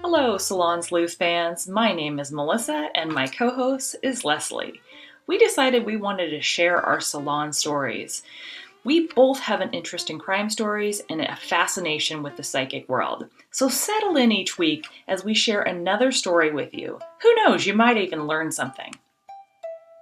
Hello, Salon Sleuth fans. My name is Melissa, and my co host is Leslie. We decided we wanted to share our salon stories. We both have an interest in crime stories and a fascination with the psychic world. So settle in each week as we share another story with you. Who knows, you might even learn something.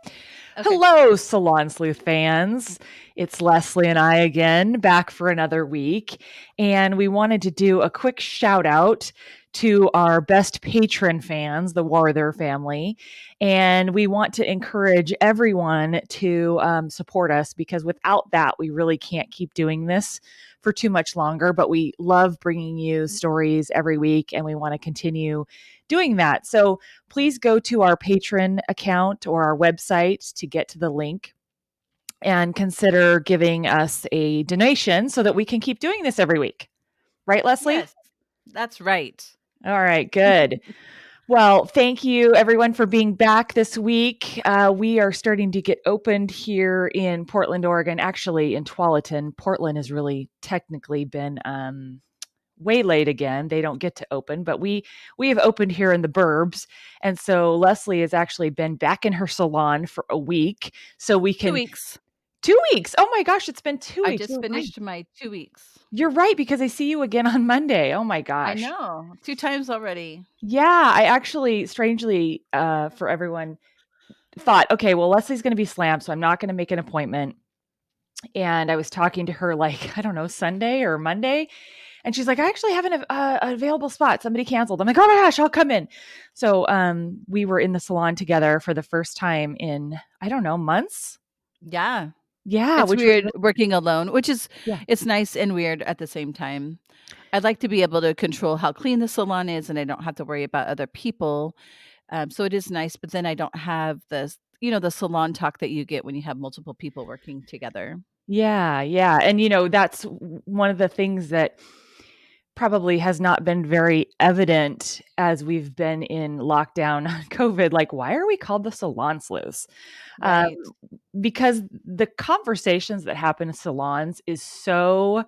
Okay. Hello, Salon Sleuth fans. It's Leslie and I again, back for another week. And we wanted to do a quick shout out to our best patron fans, the Warther family. And we want to encourage everyone to support us because without that, we really can't keep doing this for too much longer. But we love bringing you stories every week and we want to continue doing that. So please go to our Patreon account or our website to get to the link and consider giving us a donation so that we can keep doing this every week. Right, Leslie? Yes, that's right. All right, good. Well, thank you everyone for being back this week. We are starting to get opened here in Portland, Oregon, actually in Tualatin. Portland has really technically been waylaid again. They don't get to open, but we have opened here in the burbs. And so Leslie has actually been back in her salon for a week. So we 2 can weeks. 2 weeks. Oh my gosh, it's been 2 I weeks. just finished my 2 weeks. You're right, because I see you again on Monday. Oh my I gosh. know, 2 times already. Yeah, I actually strangely for everyone thought, okay, well Leslie's going to be slammed, so I'm not going to make an appointment. And I was talking to her like, I don't know, Sunday or Monday. And she's like, I actually have an available spot. Somebody canceled. I'm like, oh my gosh, I'll come in. So we were in the salon together for the first time in, I don't know, months. Yeah. Yeah, It's which was, weird working alone, which is yeah. it's nice and weird at the same time. I'd like to be able to control how clean the salon is, and I don't have to worry about other people. So it is nice, but then I don't have the salon talk that you get when you have multiple people working together. Yeah, yeah. And, that's one of the things that probably has not been very evident as we've been in lockdown COVID. Like, why are we called the salon sleuths? Um, Right. because the conversations that happen in salons is so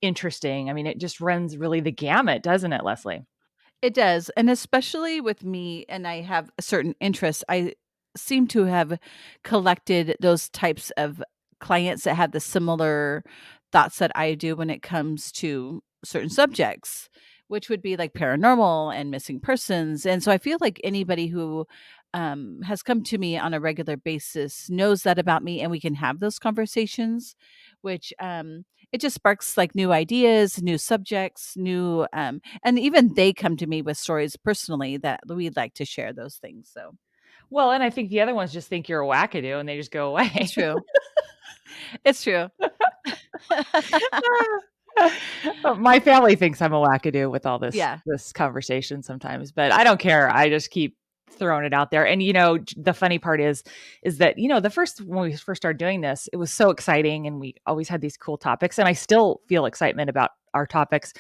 interesting. I mean, it just runs really the gamut, doesn't it, Leslie? It does, and especially with me, and I have a certain interest, I seem to have collected those types of clients that have the similar thoughts that I do when it comes to certain subjects, which would be like paranormal and missing persons. And so I feel like anybody who has come to me on a regular basis knows that about me, and we can have those conversations, which it just sparks like new ideas, new subjects, new and even they come to me with stories personally that we'd like to share those things. So Well, and I think the other ones just think you're a wackadoo and they just go it's away. true. It's true. My family thinks I'm a wackadoo with all this Yeah. this conversation sometimes, but I don't care. I just keep throwing it out there. And the funny part is that the first when we first started doing this, it was so exciting, and we always had these cool topics, and I still feel excitement about our topics.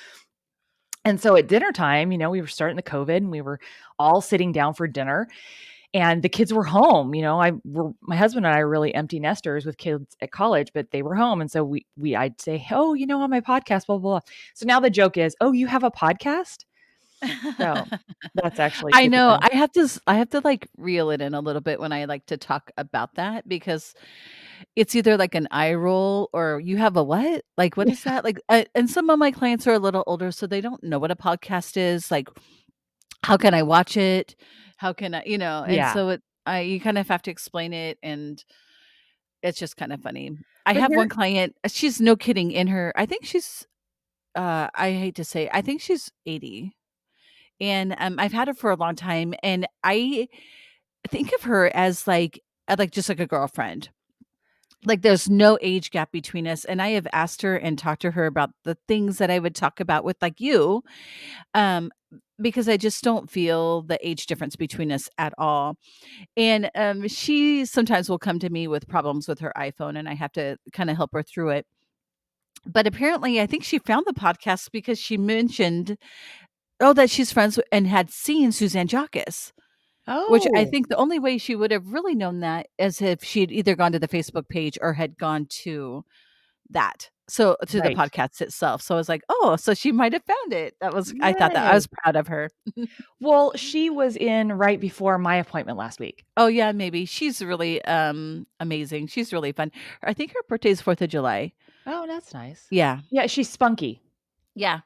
And so at dinner time, we were starting the COVID, and we were all sitting down for dinner, and the kids were home. My husband and I are really empty nesters with kids at college, but they were home. And so I'd say, oh, on my podcast, blah, blah, blah. So now the joke is, oh, you have a podcast? So that's actually I super know. fun. I have to like reel it in a little bit when I like to talk about that because it's either like an eye roll or you have a what? Like what is that? Like and some of my clients are a little older so they don't know what a podcast is. Like how can I watch it? How can I? And Yeah. so you kind of have to explain it and it's just kind of funny. I But have here, one client, she's no kidding in her I think she's I hate to say, I think she's 80. And I've had her for a long time and I think of her as like just like a girlfriend. Like there's no age gap between us and I have asked her and talked to her about the things that I would talk about with like you um because I just don't feel the age difference between us at all. And she sometimes will come to me with problems with her iPhone and I have to kind of help her through it. But apparently I think she found the podcast because she mentioned that she's friends and had seen Suzanne Jacques. Which I oh, think the only way she would have really known that is if she'd either gone to the Facebook page or had gone to that. So to the Right. podcast itself. So I was like, "Oh, so she might have found it." I thought that I Yay. was proud of her. Well, she was in right before my appointment last week. Oh, yeah, maybe. She's really, amazing. She's really fun. I think her birthday is 4th of July. Oh, that's nice. Yeah. Yeah, she's spunky. Yeah.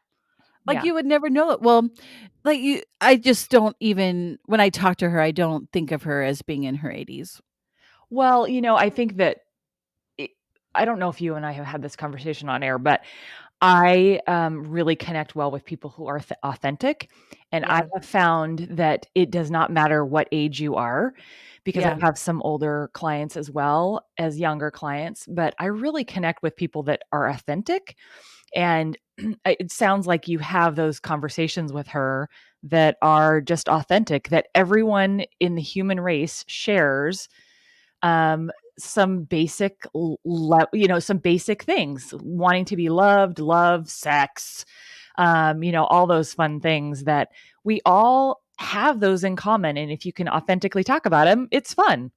Like, Yeah. you would never know it. Well, like, I just don't even when I talk to her, I don't think of her as being in her 80s. Well, I think that it I don't know if you and I have had this conversation on air, but I, really connect well with people who are authentic, and I Yeah. have found that it does not matter what age you are, because I Yeah. have some older clients as well as younger clients, but I really connect with people that are authentic, and it sounds like you have those conversations with her that are just authentic, that everyone in the human race shares some basic some basic things, wanting to be loved, love, sex, all those fun things that we all have those in common, and if you can authentically talk about them, it's fun.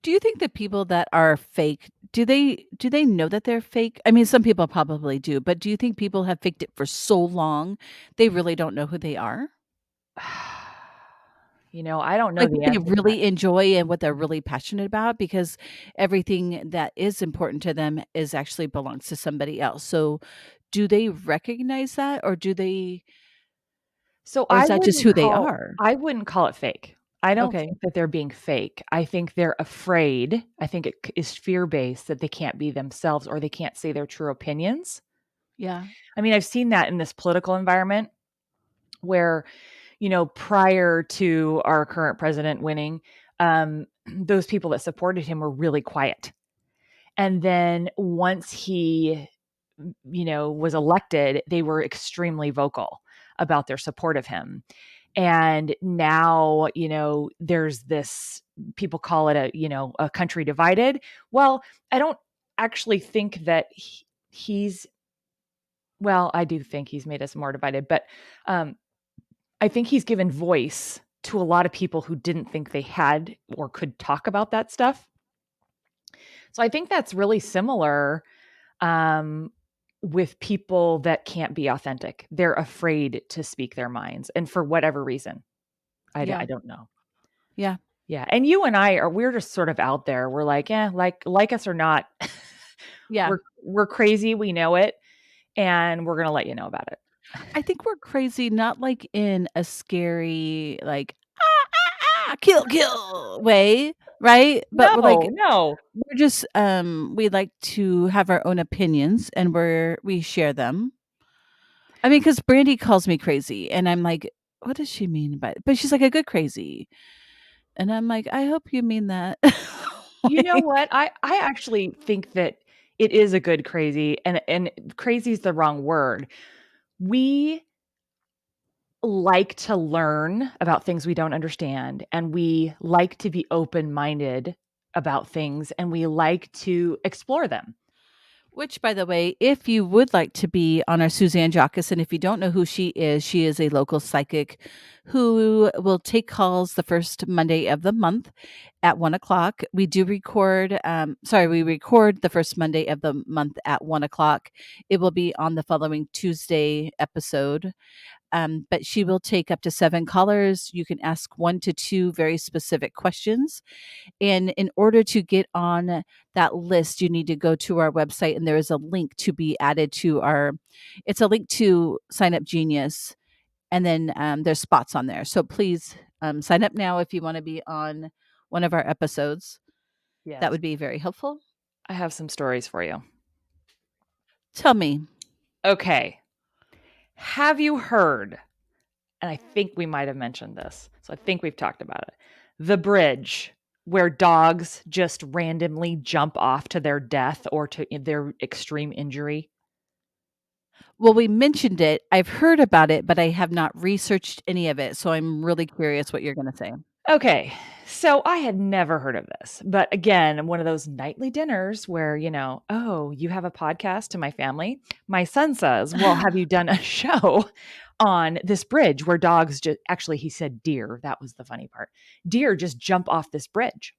Do you think that people that are fake, do they know that they're fake? I mean, some people probably do, but do you think people have faked it for so long, they really don't know who they are? I don't know Like, the what they answer to that. really enjoy and what they're really passionate about, because everything that is important to them is actually belongs to somebody else. So, do they recognize that, So or is that just who they are? I wouldn't call it fake. I don't Okay. think that they're being fake. I think they're afraid. I think it is fear-based that they can't be themselves or they can't say their true opinions. Yeah. I mean, I've seen that in this political environment where, prior to our current president winning, those people that supported him were really quiet. And then once he, was elected, they were extremely vocal about their support of him. And now, there's this, people call it a country divided. Well, I don't actually think that he's, well, I do think he's made us more divided, but um, I think he's given voice to a lot of people who didn't think they had or could talk about that stuff. So I think that's really similar um, with people that can't be authentic. They're afraid to speak their minds, and for whatever reason, I Yeah. don't know. Yeah. Yeah, and you and I we're just sort of out there. We're like, yeah, like us or not, Yeah. we're crazy. We know it, and we're gonna let you know about it. I think we're crazy, not like in a scary, like, kill, kill way, right? But we're like, No, no. we're just, we like to have our own opinions and we share them. I mean, because Brandy calls me crazy, and I'm like, "What does she mean by" but she's like, "A good crazy." And I'm like, "I hope you mean that." You know Like, what? I actually think that it is a good crazy, and crazy is the wrong word. We like to learn about things we don't understand, and we like to be open-minded about things, and we like to explore them. which, by the way, if you would like to be on our Suzanne Jockus, and if you don't know who she is a local psychic who will take calls the first Monday of the month at 1 o'clock. We record the first Monday of the month at 1 o'clock. It will be on the following Tuesday episode. But she will take up to 7 callers. You can ask 1 to 2 very specific questions. And in order to get on that list, you need to go to our website, and there is a link to be added to it's a link to Sign Up Genius. And then there's spots on there. So please sign up now if you want to be on one of our episodes. That Yes. would be very helpful. I have some stories for you. Tell me. Okay. Have you heard, and I think we might have mentioned this, so I think we've talked about it, the bridge where dogs just randomly jump off to their death or to their extreme injury? Well, we mentioned it. I've heard about it, but I have not researched any of it. So I'm really curious what you're going to say. Okay, so I had never heard of this, but again, one of those nightly dinners where, oh, you have a podcast to my family. My son says, well, have you done a show on this bridge where dogs just, actually, he said deer. That was the funny part. Deer just jump off this bridge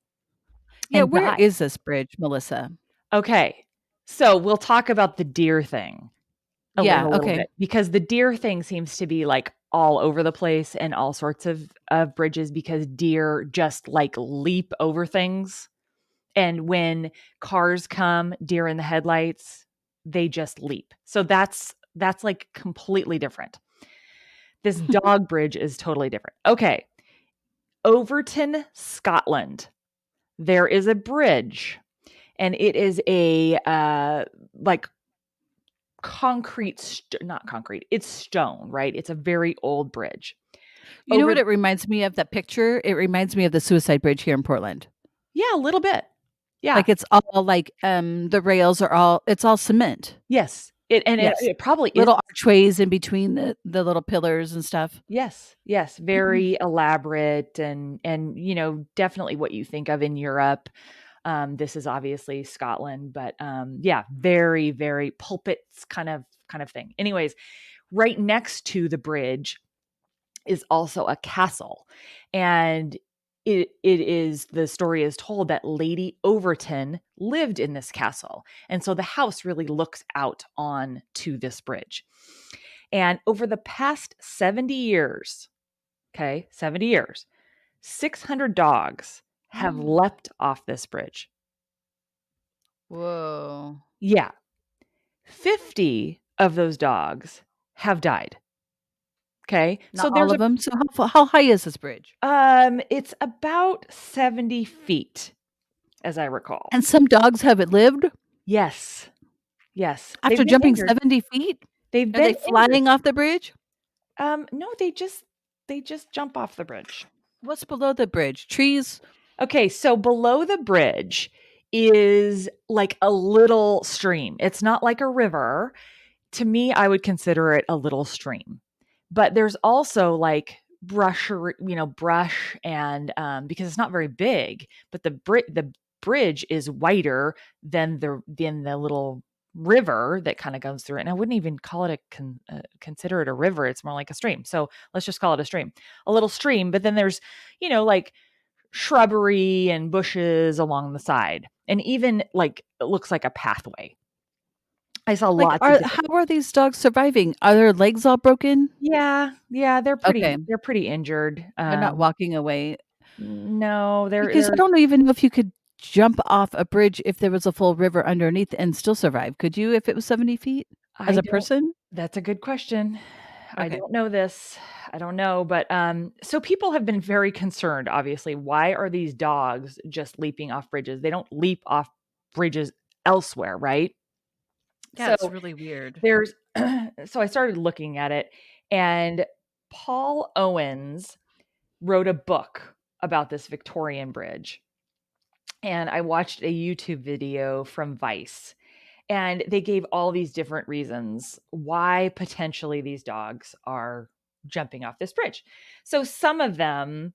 Yeah, and where die. is this bridge, Melissa? Okay, So we'll talk about the deer thing Yeah, a little okay. bit, because the deer thing seems to be like all over the place and all sorts of bridges, because deer just like leap over things. And when cars come, deer in the headlights, they just leap. So that's like completely different. This dog bridge is totally different. Okay. Overton, Scotland. There is a bridge, and it is a like not concrete, it's stone, right? It's a very old bridge. You know Over what it reminds me of, that picture? It reminds me of the Suicide Bridge here in Portland. Yeah, a little bit. Yeah. Like, it's all like, the rails are all it's all cement. Yes. It and it, Yes. it probably is. Little archways in between the little pillars and stuff. Yes. Yes, very elaborate, and definitely what you think of in Europe. This is obviously Scotland, but yeah, very, very pulpits kind of thing. Anyways, right next to the bridge is also a castle. And the story is told that Lady Overton lived in this castle. And so the house really looks out on to this bridge. And over the past 70 years, okay, 70 years, 600 dogs have leapt off this bridge. Whoa. Yeah. 50 of those dogs have died. Okay. Not So all there's of them. So how high is this bridge? it's about 70 feet, as I recall. And some dogs haven't lived Yes. Yes. They've after been jumping injured. 70 feet? They've Are they been injured. flying off the bridge? No, they just jump off the bridge. What's below the bridge? Trees? Okay, so below the bridge is like a little stream. It's not like a river. To me, I would consider it a little stream. But there's also like brush, and because it's not very big, but the bridge is wider than the little river that kind of goes through it. And I wouldn't even call it consider it a river. It's more like a stream. So let's just call it a stream, a little stream. But then there's, like shrubbery and bushes along the side, and even like it looks like a pathway. I saw Like, lots of different. how are these dogs surviving? Are their legs all broken? Yeah, yeah, they're Okay. pretty injured. They're not walking away. No, Because I don't even know if you could jump off a bridge if there was a full river underneath and still survive. Could you if it was 70 feet as I a don't. person? That's a good question. I Okay. don't know this. I don't know, but so people have been very concerned. Obviously, why are these dogs just leaping off bridges? They don't leap off bridges elsewhere, right? Yeah, it's So really weird. there's so I started looking at it, and Paul Owens wrote a book about this Victorian bridge. And I watched a YouTube video from Vice, and they gave all these different reasons why potentially these dogs are jumping off this bridge. So some of them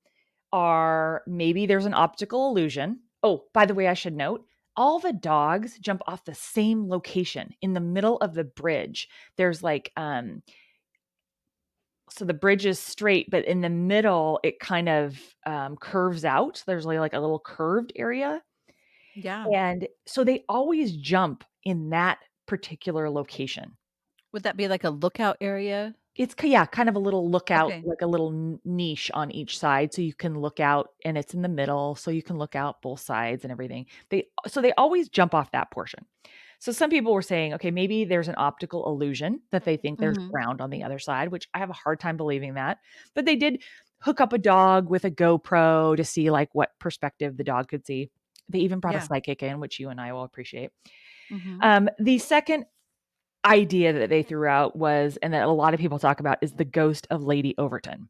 are, maybe there's an optical illusion. Oh, by the way, I should note, all the dogs jump off the same location in the middle of the bridge. There's like so the bridge is straight, but in the middle it kind of curves out. There's like a little curved area. Yeah. And so they always jump in that particular location. Would that be like a lookout area? Yeah, kind of a little lookout, Okay. like a little niche on each side, so you can look out, and it's in the middle, so you can look out both sides and everything. They always jump off that portion. So some people were saying, okay, maybe there's an optical illusion that they think there's Mhm. ground on the other side, which I have a hard time believing that. But they did hook up a dog with a GoPro to see like what perspective the dog could see. They even brought a Yeah. psychic in, which you and I will appreciate. Mhm. The second idea that they threw out was, and that a lot of people talk about, is the ghost of Lady Overton.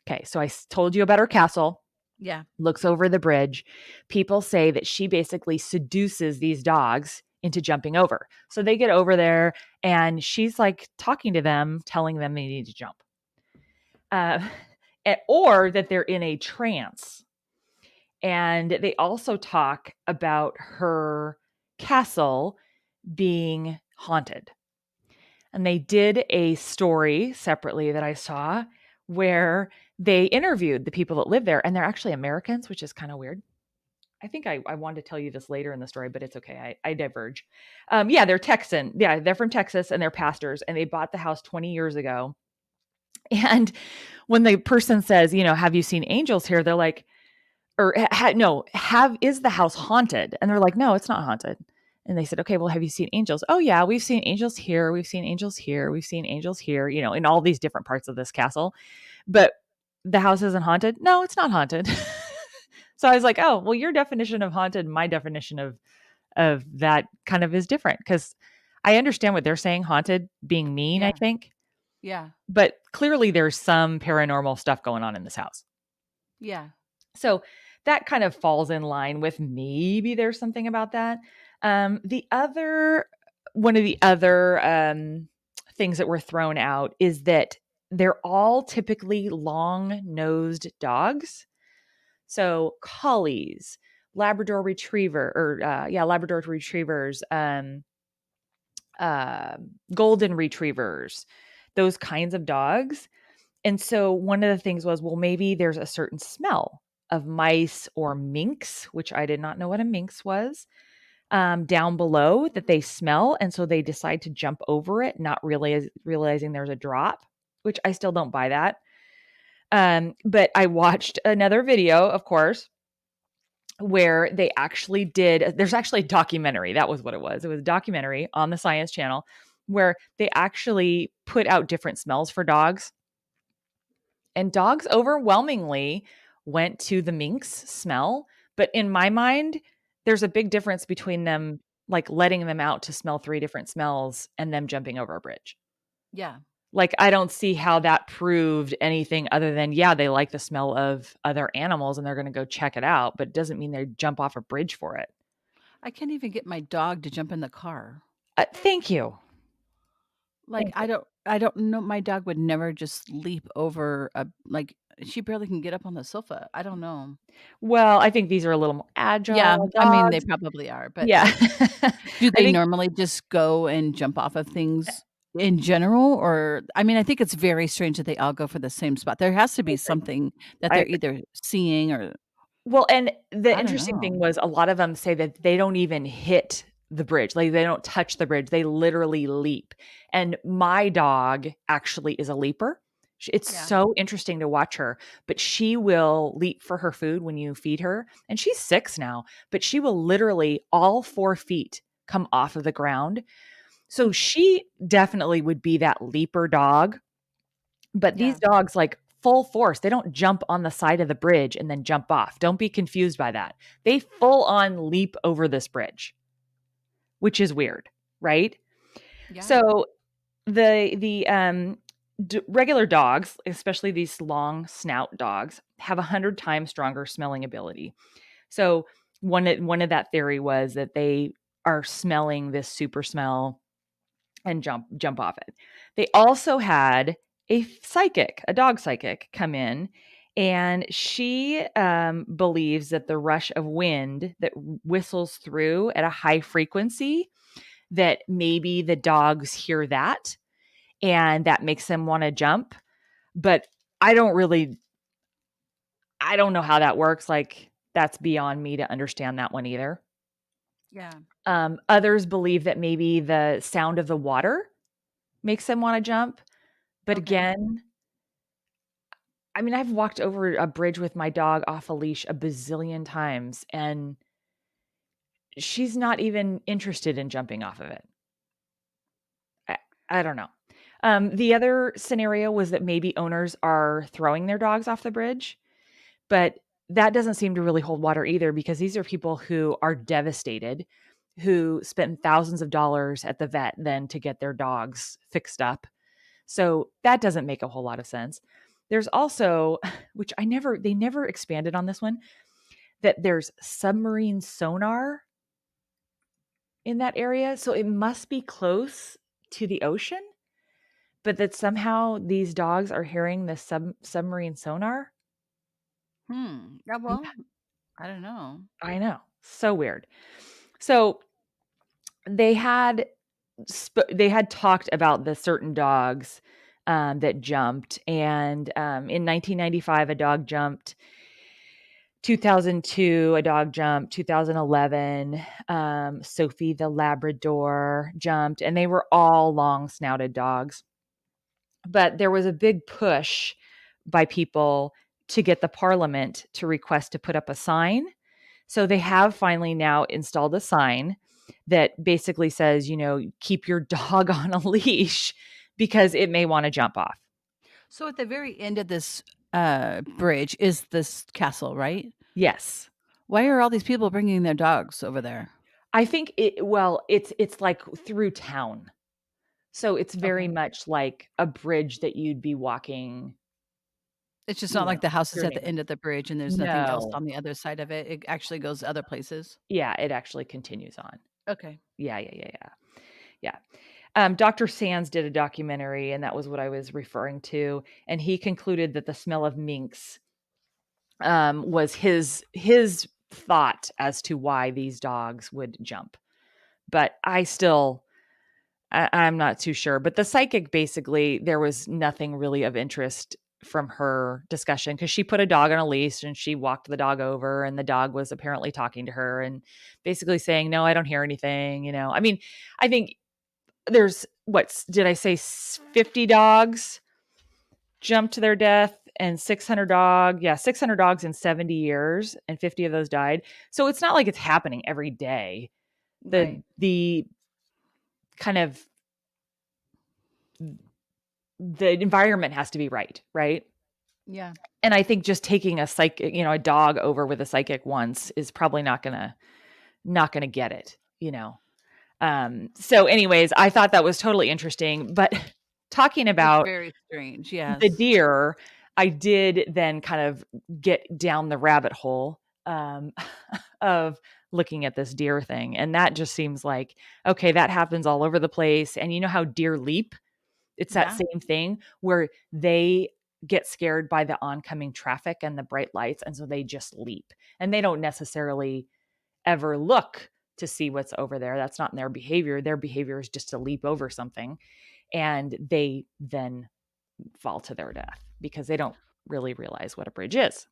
Okay, so I told you about her castle, Yeah. looks over the bridge. People say that she basically seduces these dogs into jumping over. So they get over there, and she's like talking to them, telling them they need to jump. Uh, or that they're in a trance. And they also talk about her castle being haunted. And they did a story separately that I saw where they interviewed the people that live there, and they're actually Americans, which is kind of weird. I think I wanted to tell you this later in the story, but it's okay. I diverge. Yeah, they're Texan. Yeah, they're from Texas and they're pastors and they bought the house 20 years ago. And when the person says, have you seen angels here? They're like, or no, is the house haunted? And they're like, no, it's not haunted. And they said, okay, well, have you seen angels? Oh yeah, we've seen angels here. We've seen angels here. We've seen angels here, in all these different parts of this castle. But the house isn't haunted. No, it's not haunted. So I was like, oh, well, your definition of haunted, my definition of that kind of is different because I understand what they're saying, haunted being mean, I Yeah. think. Yeah. But clearly there's some paranormal stuff going on in this house. Yeah. So that kind of falls in line with maybe there's something about that. One of the other things that were thrown out is that they're all typically long-nosed dogs. So collies, Labrador retrievers, uh, golden retrievers, those kinds of dogs. And so one of the things was, well, maybe there's a certain smell of mice or minks, which I did not know what a minx was, down below that they smell. And so they decide to jump over it, not really realizing there's a drop, which I still don't buy that. But I watched another video, of course, where there's actually a documentary. That was what it was. It was a documentary on the Science Channel where they actually put out different smells for dogs. And dogs overwhelmingly went to the minx smell. But in my mind, there's a big difference between them like letting them out to smell 3 different smells and them jumping over a bridge. Yeah. Like, I don't see how that proved anything other than, yeah, they like the smell of other animals and they're going to go check it out, but it doesn't mean they jump off a bridge for it. I can't even get my dog to jump in the car. Thank you. Like, Thank you. I don't know, my dog would never just leap over she barely can get up on the sofa. I don't know. Well, I think these are a little more Yeah, agile I mean, they dogs. probably are, but Yeah. do I they think normally just go and jump off of things in general? Or I mean, I think it's very strange that they all go for the same spot. There has to I be agree. something that I they're agree. either seeing or Well, and the I don't interesting thing know. was a lot of them say that they don't even hit the bridge. Like they don't touch the bridge. They literally leap. And my dog actually is a leaper. It's Yeah. so interesting to watch her, but she will leap for her food when you feed her. And she's 6 now, but she will literally all 4 feet come off of the ground. So she definitely would be that leaper dog. But these Yeah. dogs, like full force, they don't jump on the side of the bridge and then jump off. Don't be confused by that. They full on leap over this bridge, which is weird, right? Yeah. So the regular dogs, especially these long snout dogs, have 100 times stronger smelling ability. So one of that theory was that they are smelling this super smell and jump off it. They also had a dog psychic, come in, and she believes that the rush of wind that whistles through at a high frequency, that maybe the dogs hear that, and that makes them want to jump. But I don't really, I don't know how that works. Like that's beyond me to understand that one either. Yeah. Others believe that maybe the sound of the water makes them want to jump. But Okay. again, I mean, I've walked over a bridge with my dog off a leash a bazillion times, and she's not even interested in jumping off of it. I, I don't know. The other scenario was that maybe owners are throwing their dogs off the bridge, but that doesn't seem to really hold water either because these are people who are devastated, who spent thousands of dollars at the vet then to get their dogs fixed up. So that doesn't make a whole lot of sense. There's also, which they never expanded on this one, that there's submarine sonar in that area. So it must be close to the ocean, but that somehow these dogs are hearing the submarine sonar. Yeah, Yeah, well, I don't know. I know. So weird. So they had they had talked about the certain dogs that jumped, and in 1995, a dog jumped 2002, a dog jumped. 2011, Sophie the Labrador jumped, and they were all long snouted dogs. But there was a big push by people to get the parliament to request to put up a sign. So they have finally now installed a sign that basically says, keep your dog on a leash because it may want to jump off. So at the very end of this bridge is this castle, right? Yes. Why are all these people bringing their dogs over there? I think it's like through town. So it's very Okay. much like a bridge that you'd be walking, It's just not like the house is your at the neighbor. end of the bridge and there's nothing else No. on the other side of it. It actually goes other places. Yeah, it actually continues on. Okay. Yeah, yeah, yeah, yeah. Yeah. Dr. Sands did a documentary, and that was what I was referring to. And he concluded that the smell of minks was his thought as to why these dogs would jump. But I'm not too sure. But the psychic, basically, there was nothing really of interest from her discussion because she put a dog on a leash and she walked the dog over, and the dog was apparently talking to her and basically saying, "No, I don't hear anything." I mean, I think there's what did I say? 50 dogs jumped to their death and 600 dogs in 70 years, and 50 of those died. So it's not like it's happening every day. Right. The kind of the environment has to be right, right? Yeah. And I think just taking a dog over with a psychic once is probably not gonna get it. So anyways, I thought that was totally interesting. But talking It's about very strange. the Yes. deer, I did then kind of get down the rabbit hole of looking at this deer thing. And that just seems like, okay, that happens all over the place. And you know how deer leap? It's that Yeah. same thing where they get scared by the oncoming traffic and the bright lights. And so they just leap, and they don't necessarily ever look to see what's over there. That's not in their behavior. Their behavior is just to leap over something. And they then fall to their death because they don't really realize what a bridge is.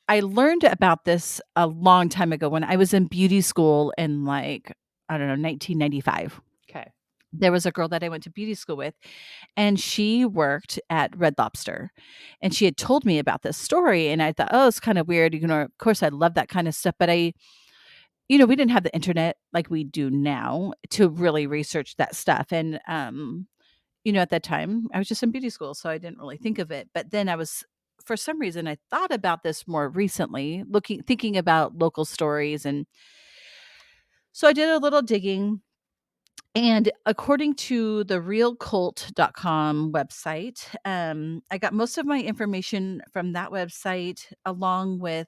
I learned about this a long time ago when I was in beauty school in like, I don't know, 1995. Okay. There was a girl that I went to beauty school with, and she worked at Red Lobster. And she had told me about this story. And I thought, oh, it's kind of weird. Of course, I love that kind of stuff. But we didn't have the internet like we do now to really research that stuff. And, at that time, I was just in beauty school. So I didn't really think of it. But then for some reason, I thought about this more recently, thinking about local stories. And so I did a little digging. And according to the realcult.com website, I got most of my information from that website, along with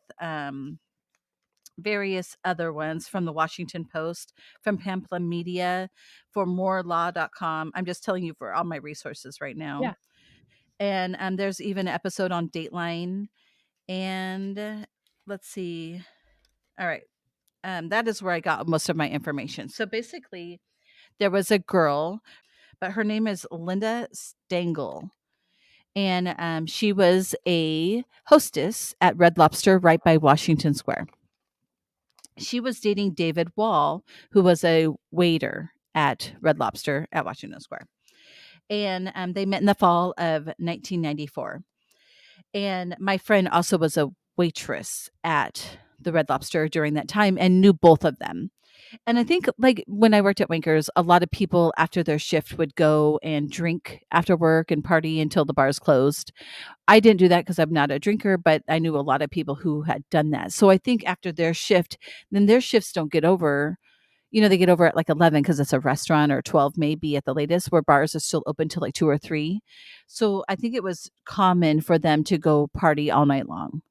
various other ones from the Washington Post, from Pamphlet Media, for morelaw.com. I'm just telling you for all my resources right now. Yeah. And there's even an episode on Dateline. And let's see. All right. That is where I got most of my information. So basically, there was a girl, but her name is Linda Stengel. And she was a hostess at Red Lobster right by Washington Square. She was dating David Wahl, who was a waiter at Red Lobster at Washington Square. And they met in the fall of 1994. And my friend also was a waitress at the Red Lobster during that time and knew both of them. And I think, like, when I worked at Winkers, a lot of people after their shift would go and drink after work and party until the bars closed. I didn't do that because I'm not a drinker, but I knew a lot of people who had done that. So I think after their shift, then their shifts don't get over. They get over at like 11 because it's a restaurant, or 12 maybe at the latest, where bars are still open till like 2 or 3. So I think it was common for them to go party all night long.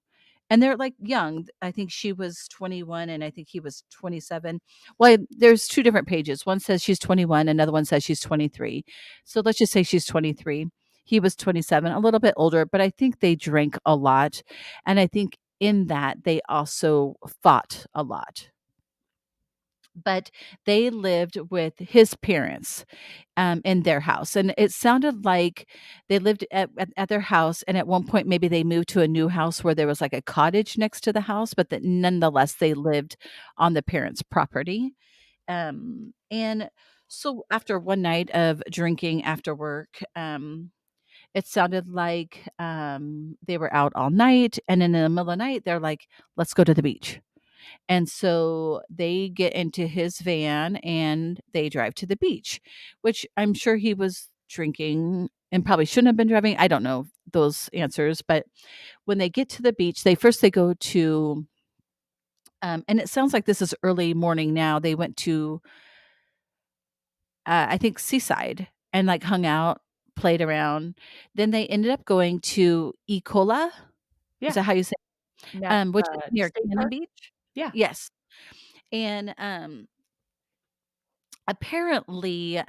And they're like young. I think she was 21 and I think he was 27. Well, there's two different pages. One says she's 21, another one says she's 23. So let's just say she's 23. He was 27, a little bit older, but I think they drank a lot. And I think in that they also fought a lot. but they lived with his parents in their house. And it sounded like they lived at their house. And at one point, maybe they moved to a new house where there was like a cottage next to the house, but that nonetheless, they lived on the parents' property. And so after one night of drinking after work, it sounded like they were out all night. And in the middle of the night, they're like, let's go to the beach. And so they get into his van and they drive to the beach, which I'm sure he was drinking and probably shouldn't have been driving. I don't know those answers, but when they get to the beach, they go to, and it sounds like this is early morning now. They went to, I think, Seaside and like hung out, played around. Then they ended up going to Ecola. Is Yeah. that how you say which is near State Cannon park? Beach? Yeah. Yes. And apparently,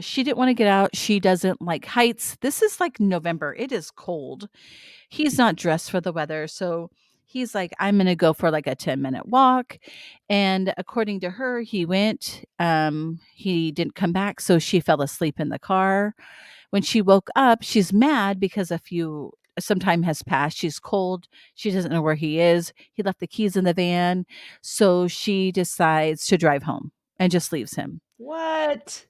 she didn't wanna get out, she doesn't like heights. This is, like, November, it is cold. He's not dressed for the weather, so he's like, "I'm gonna go for, like, a 10-minute walk," and according to her, he went, he didn't come back, so she fell asleep in the car. When she woke up, she's mad because some time has passed, she's cold, she doesn't know where he is, he left the keys in the van, so she decides to drive home and just leaves him. What?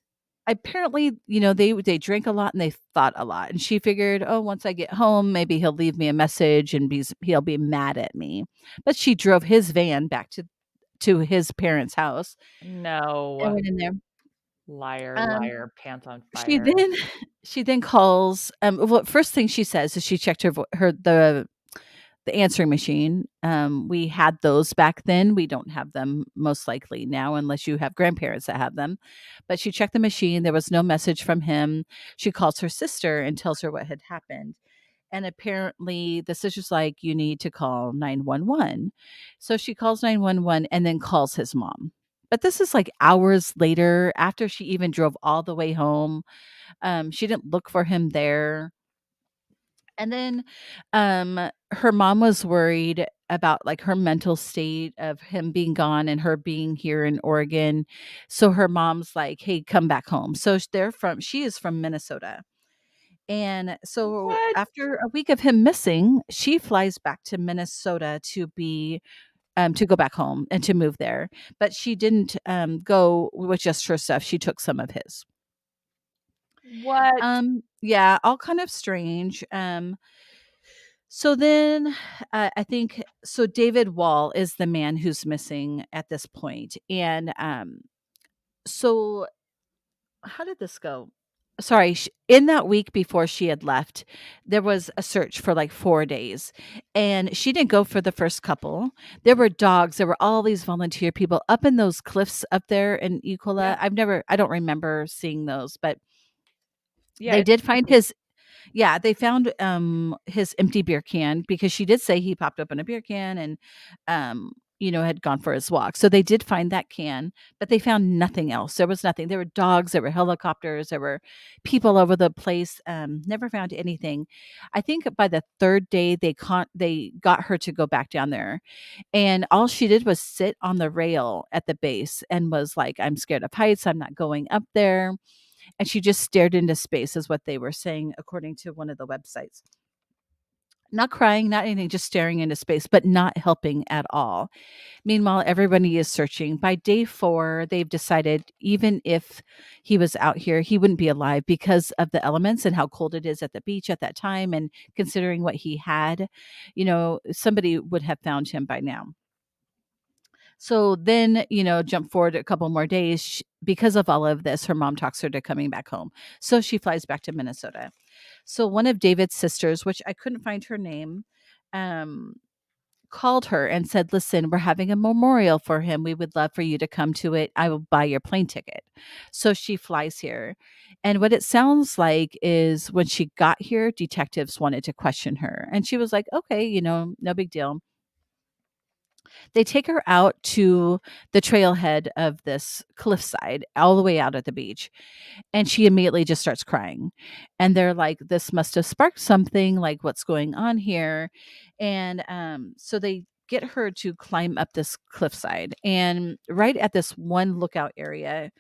Apparently, they drank a lot and they thought a lot, and she figured, "Oh, once I get home, maybe he'll leave me a message and he'll be mad at me." But she drove his van back to his parents' house and No. went in there. Liar, Um, liar, pants on she fire. then she then calls, well, first thing she says is she checked the answering machine. We had those back then. We don't have them most likely now unless you have grandparents that have them. But she checked the machine. There was no message from him. She calls her sister and tells her what had happened. And apparently the sister's like, you need to call 911. So she calls 911 and then calls his mom. But this is like hours later after she even drove all the way home. She didn't look for him there. And then, her mom was worried about, like, her mental state of him being gone and her being here in Oregon. So her mom's like, "Hey, come back home." So she is from Minnesota. And so What? after a week of him missing, she flies back to Minnesota to go back home and to move there. But she didn't, go with just her stuff. She took some of his. What? Yeah, all kind of strange. So then, I think so David Wahl is the man who's missing at this point, and, so how did this go? Sorry, in that week before she had left, there was a search for, like, 4 days, and she didn't go for the first couple. There were dogs, there were all these volunteer people up in those cliffs up there in Yeah. Ecola. I don't remember seeing those, but Yeah, they it's did find creepy. his yeah, they found, his empty beer can because she did say he popped open a beer can and, had gone for his walk. So they did find that can, but they found nothing else. There was nothing. There were dogs, there were helicopters, there were people over the place, never found anything. I think by the 3rd day, they got her to go back down there, and all she did was sit on the rail at the base and was like, "I'm scared of heights, I'm not going up there." And she just stared into space is what they were saying according to one of the websites. Not crying, not anything, just staring into space, but not helping at all. Meanwhile, everybody is searching. By day 4, they've decided even if he was out here, he wouldn't be alive because of the elements and how cold it is at the beach at that time. And considering what he had, somebody would have found him by now. So then, jump forward a couple more days. Because of all of this, her mom talks her to coming back home. So she flies back to Minnesota. So one of David's sisters, which I couldn't find her name, um, called her and said, "Listen, we're having a memorial for him. We would love for you to come to it. I will buy your plane ticket." So she flies here. And what it sounds like is when she got here, detectives wanted to question her. And she was like, okay, no big deal. They take her out to the trailhead of this cliffside, all the way out at the beach, and she immediately just starts crying. And they're like, "This must have sparked something, like, what's going on here?" And, so they get her to climb up this cliffside. And right at this one lookout area,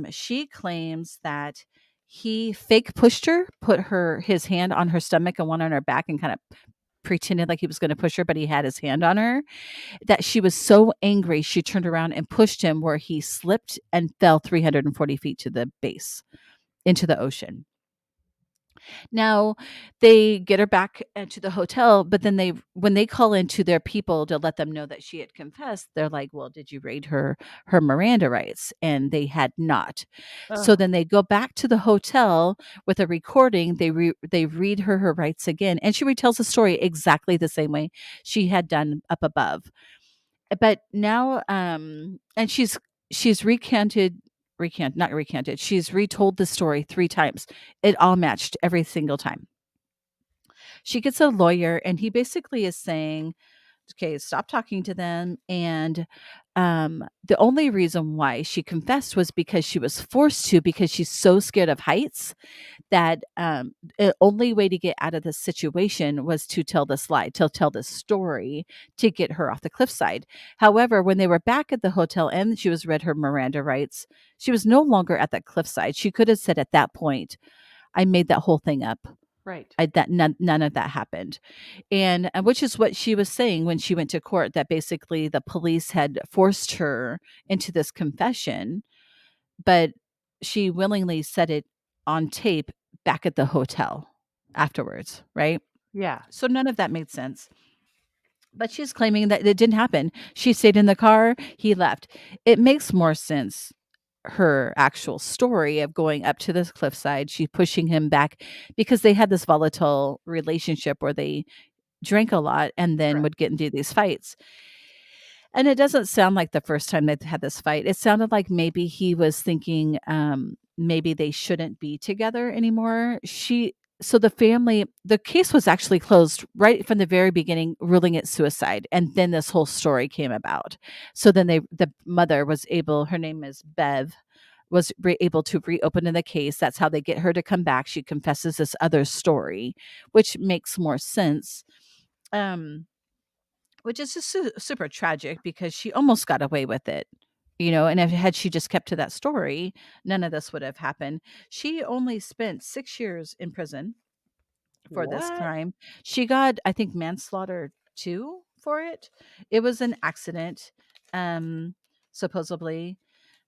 she claims that he fake pushed her, put his hand on her stomach and one on her back, and kind of pretended like he was going to push her, but he had his hand on her. That she was so angry, she turned around and pushed him, where he slipped and fell 340 feet to the base into the ocean. Now, they get her back to the hotel, but then when they call into their people to let them know that she had confessed, they're like, "Well, did you read her Miranda rights?" And they had not. So Ugh. then they go back to the hotel with a recording. They read her rights again, and she retells the story exactly the same way she had done up above. But now, and she's not recanted. She's retold the story 3 times. It all matched every single time. She gets a lawyer, and he basically is saying, "Okay, stop talking to them." And the only reason why she confessed was because she was forced to, because she's so scared of heights that the only way to get out of this situation was to tell this lie, to tell this story to get her off the cliffside. However, when they were back at the hotel and she was read her Miranda rights, she was no longer at that cliffside. She could have said at that point, "I made that whole thing up. Right. That none of that happened." And which is what she was saying when she went to court, that basically the police had forced her into this confession, but she willingly said it on tape back at the hotel afterwards, right? Yeah. So none of that made sense. But she's claiming that it didn't happen. She stayed in the car, he left. It makes more sense, her actual story of going up to this cliffside, she pushing him back, because they had this volatile relationship where they drank a lot and then Correct. would get into these fights. And it doesn't sound like the first time they've had this fight. It sounded like maybe he was thinking, maybe they shouldn't be together anymore. So the case was actually closed right from the very beginning, ruling it suicide. And then this whole story came about. So then the mother was able, her name is Bev, was able to reopen in the case. That's how they get her to come back. She confesses this other story, which makes more sense. Um, which is just super tragic, because she almost got away with it, and if had she just kept to that story, none of this would have happened. She only spent 6 years in prison for this What? crime. She got, I think, manslaughter too for it. It was an accident, supposedly.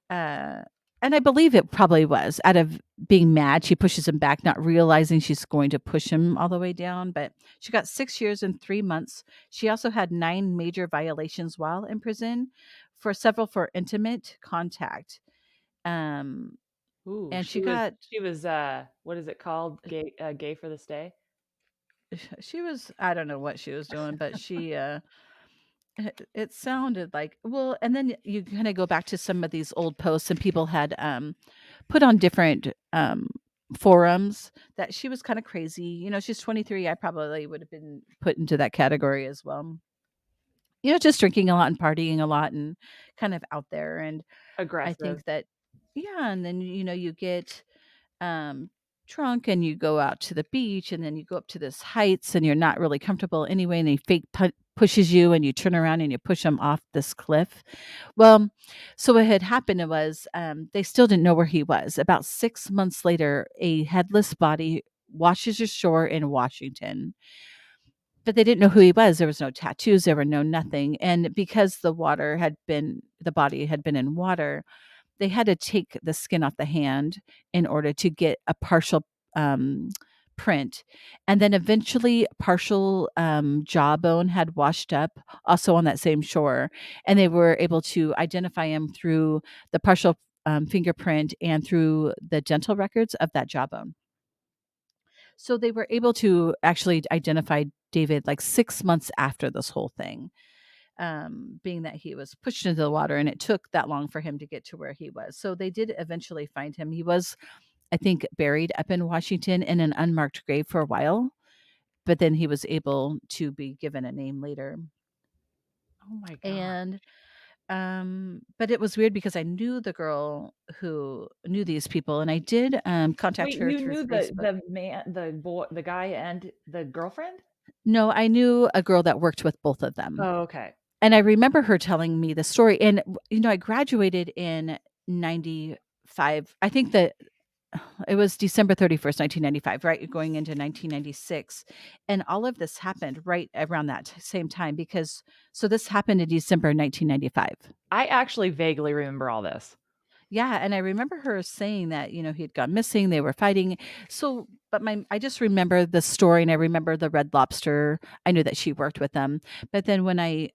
Uh, and I believe it probably was out of being mad. She pushes him back, not realizing she's going to push him all the way down. But she got 6 years and 3 months. She also had 9 major violations while in prison, for several for intimate contact. Um, Ooh, and she got, she was what is it called? Gay for this day? she was, I don't know what she was doing, but it sounded like, well, and then you kind of go back to some of these old posts, and people had put on different forums that she was kind of crazy. She's 23. I probably would have been put into that category as well. Just drinking a lot and partying a lot and kind of out there. And I Aggressive. think that, yeah, and then you get um drunk and you go out to the beach, and then you go up to this heights and you're not really comfortable anyway, and he pushes you, and you turn around and you push him off this cliff. Well, so what had happened was, they still didn't know where he was. About 6 months later, a headless body washes ashore in Washington, but they didn't know who he was. There was no tattoos, there were no nothing. And because the body had been in water, they had to take the skin off the hand in order to get a partial um, print. And then eventually, partial jawbone had washed up also on that same shore. And they were able to identify him through the partial fingerprint and through the dental records of that jawbone. So they were able to actually identify David like 6 months after this whole thing, being that he was pushed into the water and it took that long for him to get to where he was. So they did eventually find him. He was, I think, buried up in Washington in an unmarked grave for a while, but then he was able to be given a name later. Oh my god. And but it was weird because I knew the girl who knew these people, and I did contact Wait, her you through knew Facebook. the man, the boy, the guy, and the girlfriend? No, I knew a girl that worked with both of them. Oh, okay. And I remember her telling me the story. And, I graduated in 95. I think that it was December 31st, 1995, right? Going into 1996. And all of this happened right around that same time so this happened in December 1995. I actually vaguely remember all this. Yeah, and I remember her saying that, he had gone missing, they were fighting. So, but I just remember the story and I remember the Red Lobster. I knew that she worked with them. But then when I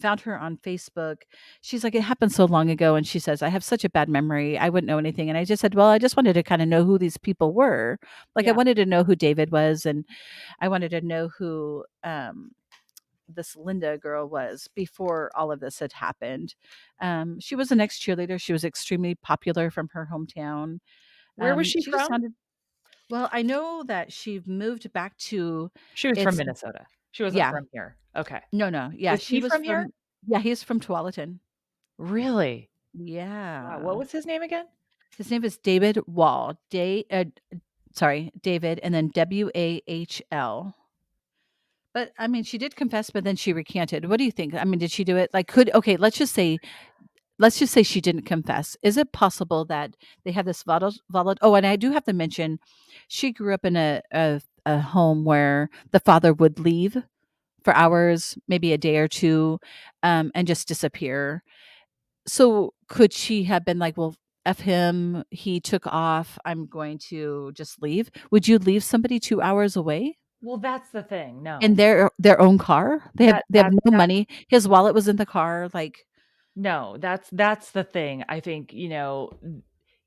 found her on Facebook, she's like, it happened so long ago. And she says, I have such a bad memory. I wouldn't know anything. And I just said, well, I just wanted to kind of know who these people were. Like, I Yeah. wanted to know who David was. And I wanted to know who this Linda girl was before all of this had happened. She was an ex cheerleader. She was extremely popular from her hometown. Where was she She just from? sounded well. I know that she moved back to She was from it's Minnesota. She wasn't yeah, from here. Okay. no, yeah, Was she he was from here? from yeah, he's from Tualatin. Really? Wow. What Yeah, was his name again? his name is David Wahl. Sorry, David, and then Wahl. But I mean, she did confess, but then she recanted. What do you think? I mean, did she do it? Like, okay, let's just say she didn't confess. Is it possible that they have this volatile? Oh, and I do have to mention, she grew up in a home where the father would leave for hours, maybe a day or two, and just disappear. So could she have been like, well, F him, he took off, I'm going to just leave? Would you leave somebody 2 hours away? Well, that's the thing. In No. their own car? They have That they have that no that money. His wallet was in the car, like no, that's the thing. I think,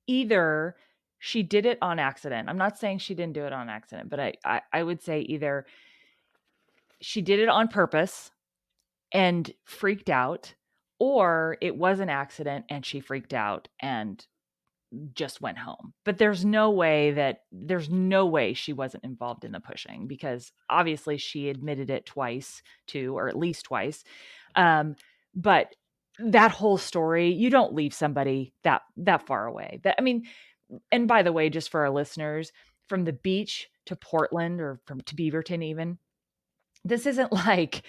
either she did it on accident. I'm not saying she didn't do it on accident, but I would say either she did it on purpose and freaked out, or it was an accident and she freaked out and just went home. But there's no way she wasn't involved in the pushing, because obviously she admitted it twice too, or at least twice. Um, but that whole story, you don't leave somebody that far away. That I mean, and by the way, just for our listeners, from the beach to Portland or from to Beaverton even, this isn't like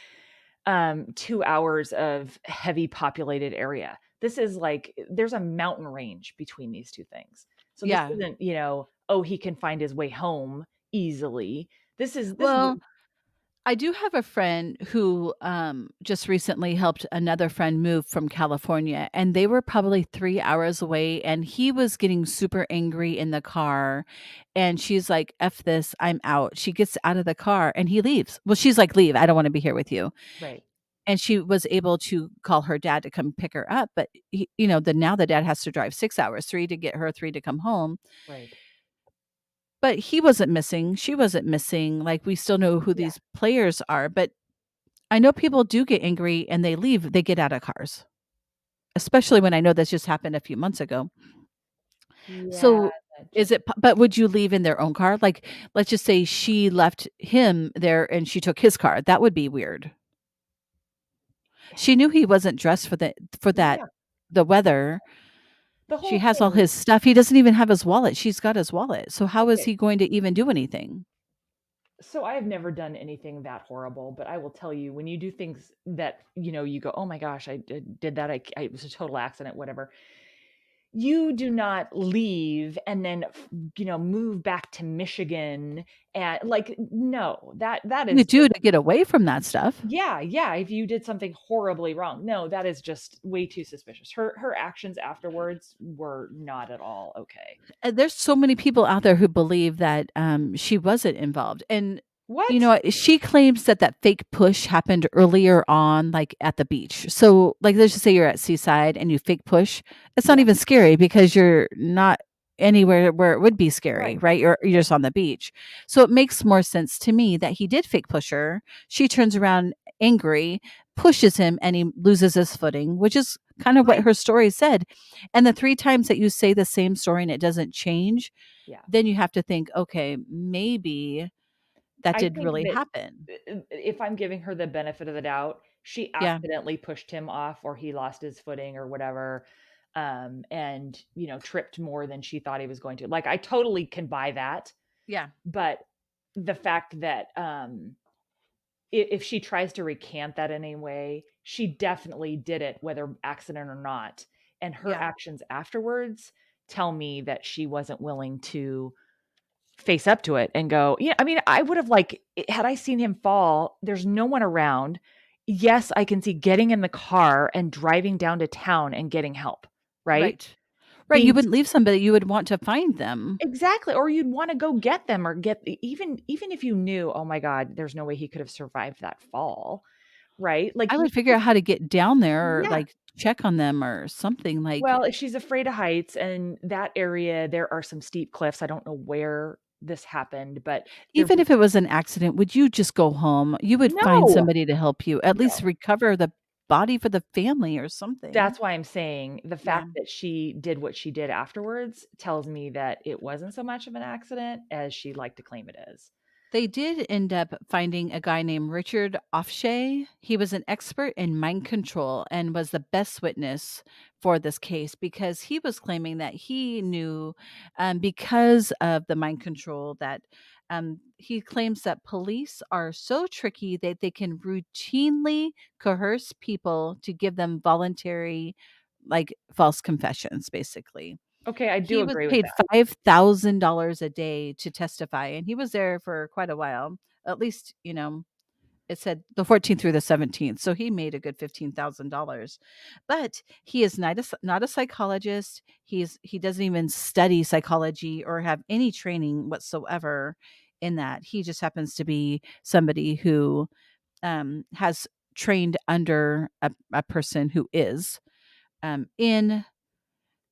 2 hours of heavy populated area. This is like there's a mountain range between these two things. So this yeah. isn't, oh, he can find his way home easily. This is Well, I do have a friend who just recently helped another friend move from California, and they were probably 3 hours away. And he was getting super angry in the car. And she's like, F this, I'm out. She gets out of the car and he leaves. Well, she's like, leave. I don't want to be here with you. right, And she was able to call her dad to come pick her up. But, now the dad has to drive 6 hours, three to get her, three to come home. right. But he wasn't missing. She wasn't missing. Like, we still know who Yeah. these players are. But I know people do get angry and they leave, they get out of cars, especially when I know this just happened a few months ago. Yeah, So that is just it, but would you leave in their own car? Like, let's just say she left him there and she took his car. That would be weird. She knew he wasn't dressed for that, yeah. the weather. The She whole has all thing. his stuff. He doesn't even have his wallet. She's got his wallet. So how is Okay. he going to even do anything? So I have never done anything that horrible, but I will tell you, when you do things that, you go, "Oh my gosh, did that. It was a total accident, whatever." You do not leave and then move back to Michigan, and like, no, that You is do just, to get away from that stuff. yeah, if you did something horribly wrong, no, that is just way too suspicious. Her actions afterwards were not at all okay. There's so many people out there who believe that, she wasn't involved, and, What? she claims that that fake push happened earlier on, like, at the beach. So, like, let's just say you're at Seaside and you fake push. It's not Yeah, even scary because you're not anywhere where it would be scary, right, right? You're just on the beach. So, it makes more sense to me that he did fake push her. She turns around angry, pushes him, and he loses his footing, which is kind of what I her story said. And the 3 times that you say the same story and it doesn't change, yeah. then you have to think, "Okay, maybe that I did think really that, happen." if I'm giving her the benefit of the doubt, she Yeah, accidentally pushed him off, or he lost his footing or whatever, and tripped more than she thought he was going to. Like, I totally can buy that, yeah. but the fact that if she tries to recant that in any way, she definitely did it, whether accident or not. And her Yeah. actions afterwards tell me that she wasn't willing to face up to it and go, yeah, I mean, I would have had I seen him fall, there's no one around. Yes, I can see getting in the car and driving down to town and getting help, right? Right. Right, you Being wouldn't leave somebody, you would want to find them. exactly, or you'd want to go get them or get even if you knew, oh my God, there's no way he could have survived that fall, right? Like I you would figure out how to get down there or, yeah. like, check on them or something, like, Well, if she's afraid of heights and that area, there are some steep cliffs. I don't know where this happened, but there even if it was an accident, would you just go home? You would find no, somebody to help you, at least no. recover the body for the family or something. That's why I'm saying the Yeah. fact that she did what she did afterwards tells me that it wasn't so much of an accident as she liked to claim it is. They did end up finding a guy named Richard Offshay. He was an expert in mind control and was the best witness for this case because he was claiming that he knew, because of the mind control, that he claims that police are so tricky that they can routinely coerce people to give them voluntary, like false confessions, basically. Okay, I do He was agree with paid that. $5,000 a day to testify, and he was there for quite a while. At least, it said the 14th through the 17th, so he made a good $15,000. But he is not a psychologist. He doesn't even study psychology or have any training whatsoever in that. He just happens to be somebody who has trained under a person who is in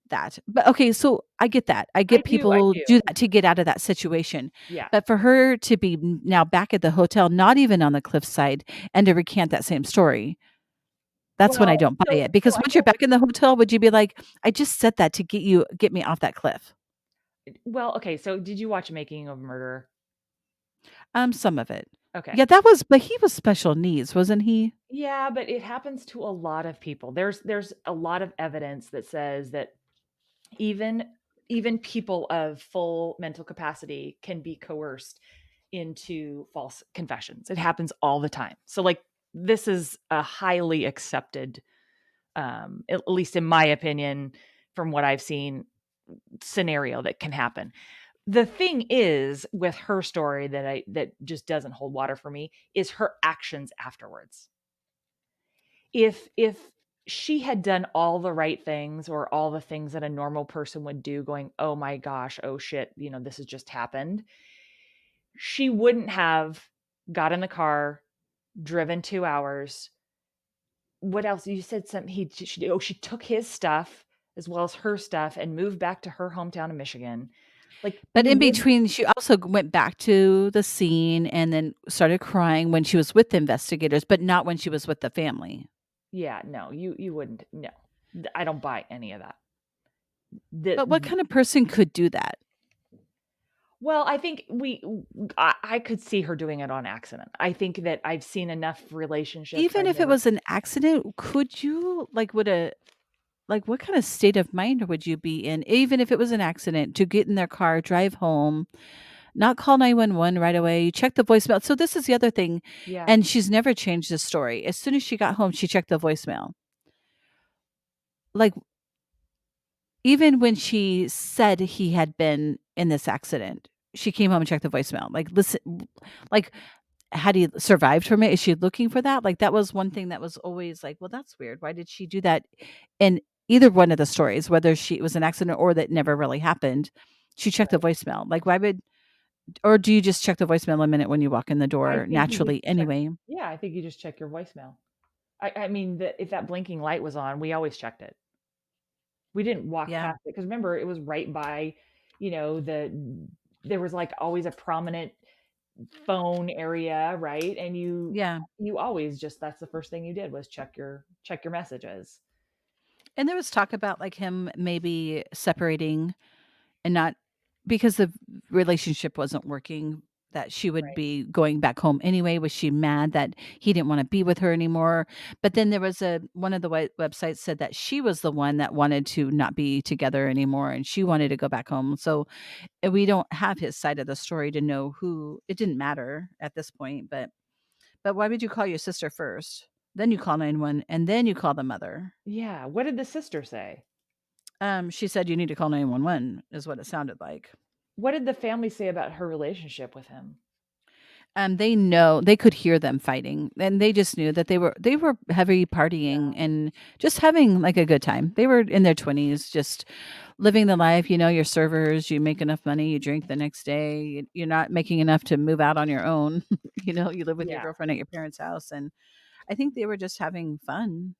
that. But okay, so I get that. I get I people do. do that to get out of that situation. Yeah. But for her to be now back at the hotel, not even on the cliffside, and to recant that same story, that's when I Well, don't buy it. so Because I once you're don't back in the hotel, would you be like, "I just said that to get me off that cliff?" well, okay, so did you watch Making of a Murderer? Some of it. Okay. Yeah, that was but he was special needs, wasn't he? Yeah, but it happens to a lot of people. There's a lot of evidence that says that even even people of full mental capacity can be coerced into false confessions. It happens all the time. So like this is a highly accepted at least in my opinion from what I've seen scenario that can happen. The thing is with her story that just doesn't hold water for me is her actions afterwards. If she had done all the right things or all the things that a normal person would do going, "Oh my gosh, oh shit, this has just happened." She wouldn't have got in the car, driven 2 hours. What else? You said something she took his stuff as well as her stuff and moved back to her hometown in Michigan. Like, But you in would between, she also went back to the scene and then started crying when she was with the investigators, but not when she was with the family. yeah, no, you wouldn't. No. I don't buy any of that. The But what kind of person could do that? Well, I think I could see her doing it on accident. I think that I've seen enough relationships. Even I've if it never was an accident, could you what kind of state of mind would you be in, even if it was an accident, to get in their car, drive home, not call 911 right away, you check the voicemail. So this is the other thing, yeah. and she's never changed the story. As soon as she got home, she checked the voicemail. Like, even when she said he had been in this accident, she came home and checked the voicemail. Like, listen, like, had he survived from it? Is she looking for that? Like, that was one thing that was always like, well, that's weird. Why did she do that in either one of the stories, whether it was an accident or that never really happened? She checked the Right. voicemail. Like, why would, or do you just check the voicemail a minute when you walk in the I door think you just naturally check anyway? yeah, I think you just check your voicemail. I mean, if that blinking light was on, we always checked it. We didn't walk Yeah. past it because remember, it was right by, there was like always a prominent phone area, right? And Yeah. you always just that's the first thing you did was check your messages. And there was talk about like him maybe separating and not because the relationship wasn't working, that she would Right. be going back home anyway. Was she mad that he didn't want to be with her anymore? But then there was one of the websites said that she was the one that wanted to not be together anymore and she wanted to go back home. So we don't have his side of the story to know who. It didn't matter at this point, but But why would you call your sister first? Then you call 911 and then you call the mother. Yeah. What did the sister say? She said you need to call 911 is what it sounded like. What did the family say about her relationship with him? They could hear them fighting, and they just knew that they were heavy partying Yeah. and just having like a good time. They were in their 20s, just living the life. You're servers, you make enough money, you drink the next day. You're not making enough to move out on your own. You live with your Yeah. girlfriend at your parents' house, and I think they were just having fun.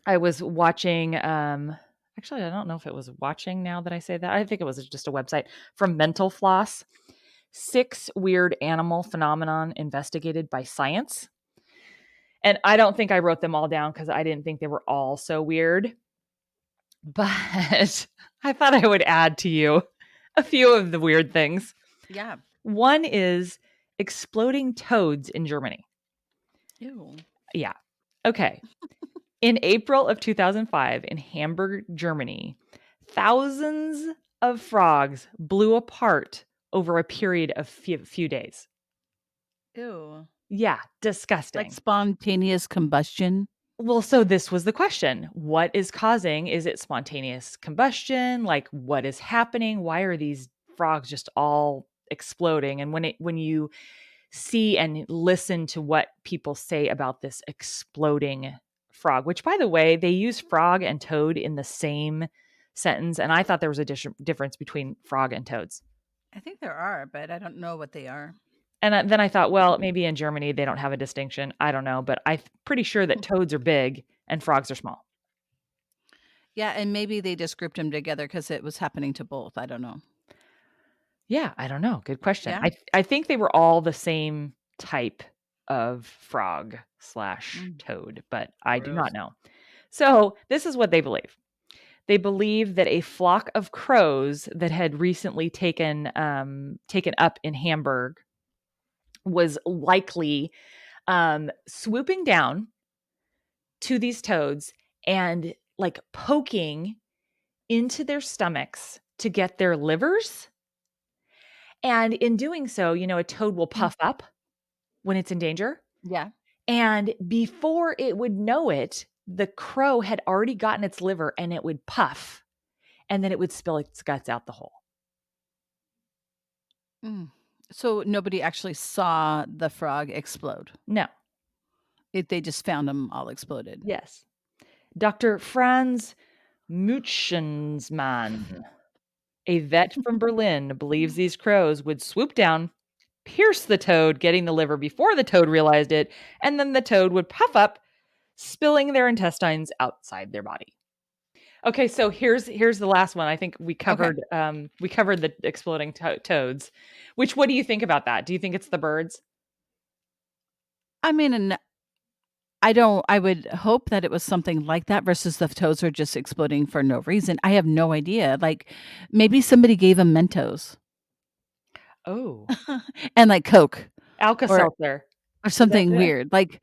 I was watching, actually, I don't know if it was watching now that I say that. I think it was just a website from Mental Floss. 6 weird animal phenomenon investigated by science. And I don't think I wrote them all down because I didn't think they were all so weird. But I thought I would add to you a few of the weird things. Yeah. One is exploding toads in Germany. Ew. Yeah. Okay. In April of 2005 in Hamburg, Germany, thousands of frogs blew apart over a period of few days. Ew. Yeah, Like disgusting. spontaneous combustion. Well, so this was the question. What is causing? Is it spontaneous combustion? Like what is happening? Why are these frogs just all exploding? And when you see and listen to what people say about this exploding frog, which by the way, they use frog and toad in the same sentence, and I thought there was a difference between frog and toads. I think there are, but I don't know what they are. And then I thought, well, maybe in Germany they don't have a distinction. I don't know, but I'm pretty sure that toads are big and frogs are small. Yeah, and maybe they just grouped them together because it was happening to both. I don't know. Yeah, I don't know. Good question. Yeah. I think they were all the same type of frog slash Mm, toad, but I do not gross. know. So this is what they believe. They believe that a flock of crows that had recently taken up in Hamburg was likely swooping down to these toads and like poking into their stomachs to get their livers. And in doing so, a toad will Mm, puff up when it's in danger. yeah. And before it would know it, the crow had already gotten its liver and it would puff and then it would spill its guts out the hole. Mm. So nobody actually saw the frog explode. No. They just found them all exploded. Yes. Dr. Franz Mutschensmann, a vet from Berlin, believes these crows would swoop down, pierce the toad, getting the liver before the toad realized it, and then the toad would puff up, spilling their intestines outside their body. Okay, so here's the last one. I think Okay. we covered the exploding toads. Which what do you think about that? Do you think it's the birds? I mean, and I would hope that it was something like that versus the toads are just exploding for no reason. I have no idea. Like maybe somebody gave them Mentos Oh, and like Coke or Alka-Seltzer. or Is that something it? weird. Like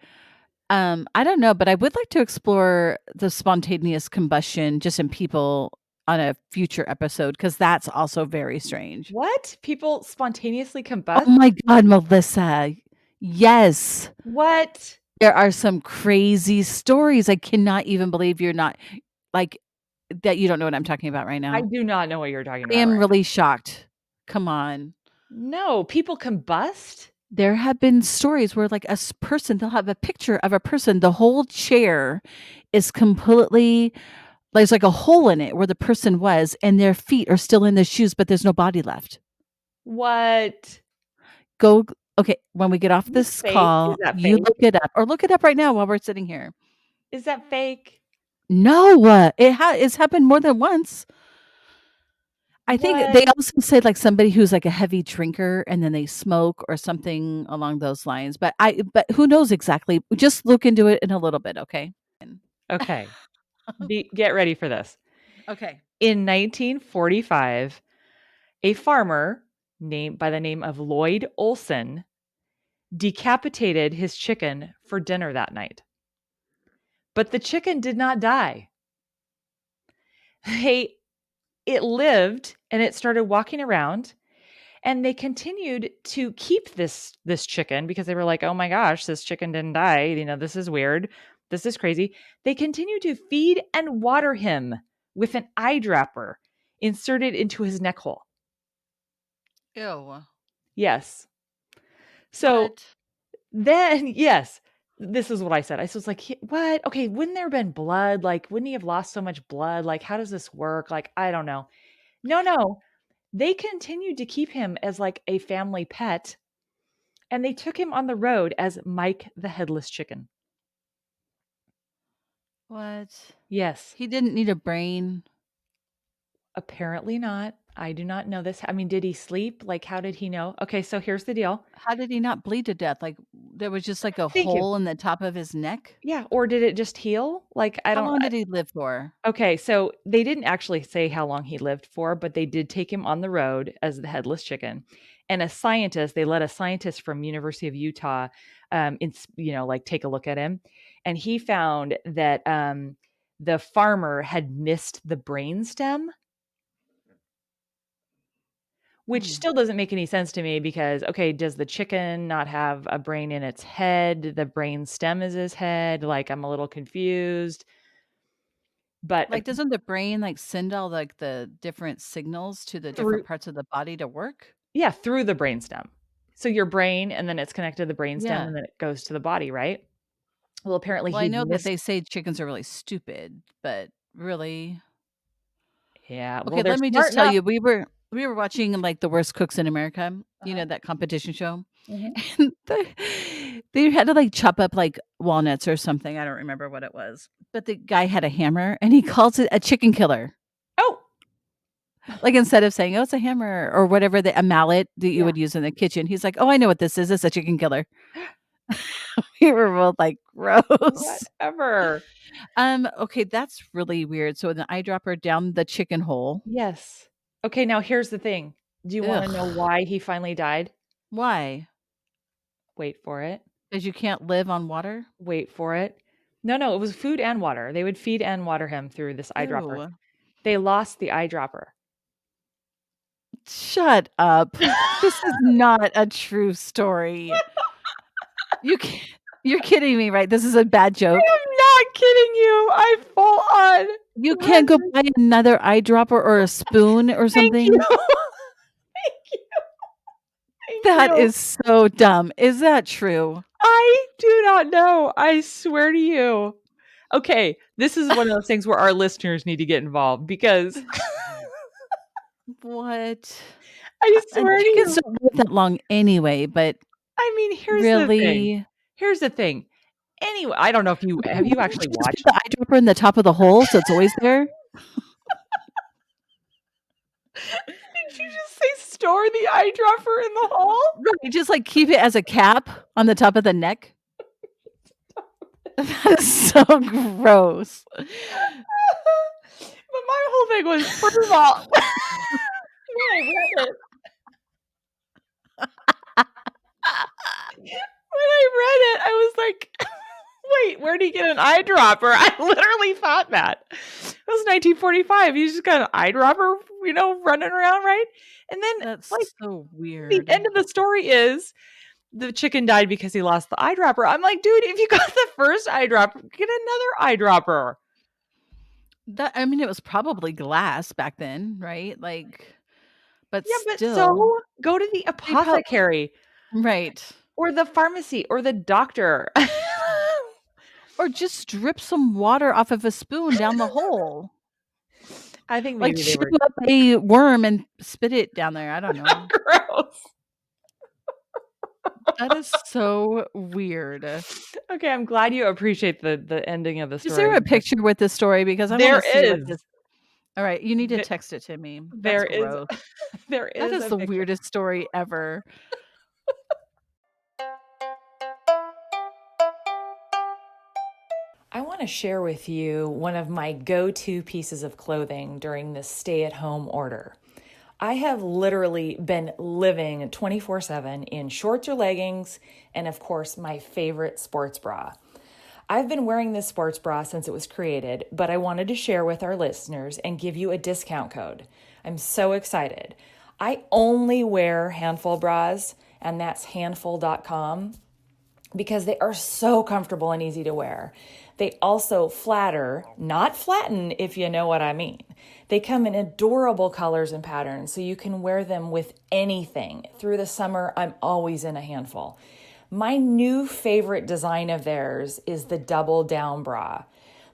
I don't know, but I would like to explore the spontaneous combustion just in people on a future episode because that's also very strange. What? People spontaneously Oh combust? my god, Melissa. Yes. What? There are some crazy stories. I cannot even believe you're not like that you don't know what I'm talking about right I now. do not know what you're talking I about am right really shocked. Come on. now. No, people combust? There have been stories where like person they'll have a picture of a person, the whole chair is completely there's like a hole in it where the person was, and their feet are still in the shoes, but there's no body left. What? Go okay, when we get off Is this this fake? Is call, that you fake? look it up or look it up right now while we're sitting here. Is that fake? No, it's happened more than once. I think What? they also say like somebody who's like a heavy drinker and then they smoke or something along those lines. But who knows exactly? Just look into it in a little bit, okay? Okay. Get ready for this. Okay. In 1945, a farmer named by the name of Lloyd Olson decapitated his chicken for dinner that night. But the chicken did not die. Hey, it lived and it started walking around And they continued to keep this chicken because they were like, "Oh my gosh, this chicken didn't die. This is weird. This is crazy." They continued to feed and water him with an eyedropper inserted into his neck hole. Ew. Yes. So What? then, yes, this is what I said. I was like, What? Okay, wouldn't there have been blood? Like, wouldn't he have lost so much blood? Like, how does this work? Like, I don't know." No, no. They continued to keep him as like a family pet, and they took him on the road as Mike the Headless Chicken. What? Yes, He didn't need a brain. apparently not. I do not know this. I mean, did he sleep? Like, how did he know? Okay, so here's the deal. How did he not bleed to death? Like, there was just like a Thank you. hole in the top of his neck? Yeah, or did it just heal? Like, I How don't. long did he live for? Okay, so they didn't actually say how long he lived for, but they did take him on the road as the headless chicken. And they let a scientist from University of Utah, like take a look at him, and he found that the farmer had missed the brain stem, which Hmm. still doesn't make any sense to me because, okay, does the chicken not have a brain in its head? The brain stem is his head. Like, I'm a little confused, but Like, doesn't the brain, like, send all, like, the different signals to the different through parts of the body to work? Yeah, through the brainstem. So your brain, and then it's connected to the brainstem, Yeah. and then it goes to the body, right? Well, apparently Well, I he'd know that missed. they say chickens are really stupid, but really? Yeah, well, Okay, they're let me just smart tell enough. you, we were watching, like, The Worst Cooks in America, Uh-huh. that competition show, Mhm. and they had to, like, chop up, like, walnuts or something, I don't remember what it was, but the guy had a hammer, and he calls it a chicken killer. Oh, Like, instead of saying, "Oh, it's a hammer," or whatever a mallet that you yeah, would use in the kitchen, he's like, "Oh, I know what this is, it's a chicken killer." We were both like, "Gross." whatever. Okay, that's really weird. So an eyedropper down the chicken hole. Yes. Okay, now here's the thing. Do you wanna know Ugh. why he finally died? Why? Wait for it. Because you can't live on water? Wait for it. No, no, it was food and water. They would feed and water him through this eyedropper. Ew. They lost the eyedropper. Shut up. This is not a true story. You can't you're kidding me, right? This is a bad joke? I'm not kidding you. I full on You can't go read buy another eyedropper or a spoon or Thank you. something? Thank you. Thank That you. is so dumb. Is that true? I do not know. I swear to you. Okay, this is one of those things where our listeners need to get involved because What? I swear to Chickens you. don't live that long anyway, but I mean, here's the thing. really? Here's the thing. Anyway, I don't know if have you Wouldn't actually you just put watched. the eyedropper in the top of the hole so it's always there? Did you just say store the eyedropper in the hole? Right, just, like, keep it as a cap on the top of the neck? That is so gross. But my whole thing was, first of all, when I read it, I was like, wait, where'd he get an eyedropper? I literally thought that. It was 1945. He's just got an eyedropper, running around, right? And then, like, That's so the weird. end of the story is the chicken died because he lost the eyedropper. I'm like, dude, if you got the first eyedropper, get another eyedropper. I mean, it was probably glass back then, right? Like, but Yeah, but still, go to the they prob apothecary right. or the pharmacy or the doctor. Or just drip some water off of a spoon down the hole. I think Like, maybe they chew were up a worm and spit it down there, I don't know. gross. That is so weird. Okay, I'm glad you appreciate the ending of the Is story there a because picture with this story? Because I there wanna see what is. this alright, you need to Th- text it to me. That's there is gross. there That is is a the picture. weirdest story ever. I want to share with you one of my go-to pieces of clothing during this stay-at-home order. I have literally been living 24/7 in shorts or leggings, and of course, my favorite sports bra. I've been wearing this sports bra since it was created, but I wanted to share with our listeners and give you a discount code. I'm so excited. I only wear Handful bras, and that's handful.com, because they are so comfortable and easy to wear. They also flatter, not flatten, if you know what I mean. They come in adorable colors and patterns, so you can wear them with anything. Through the summer, I'm always in a Handful. My new favorite design of theirs is the double down bra.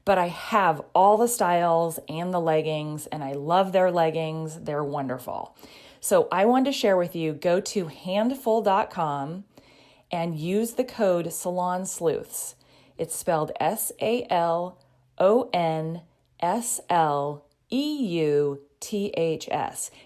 But I have all the styles and the leggings, and I love their leggings. They're wonderful. So I wanted to share with you, go to handful.com and use the code Salon Sleuths. It's spelled SALONSLEUTHS.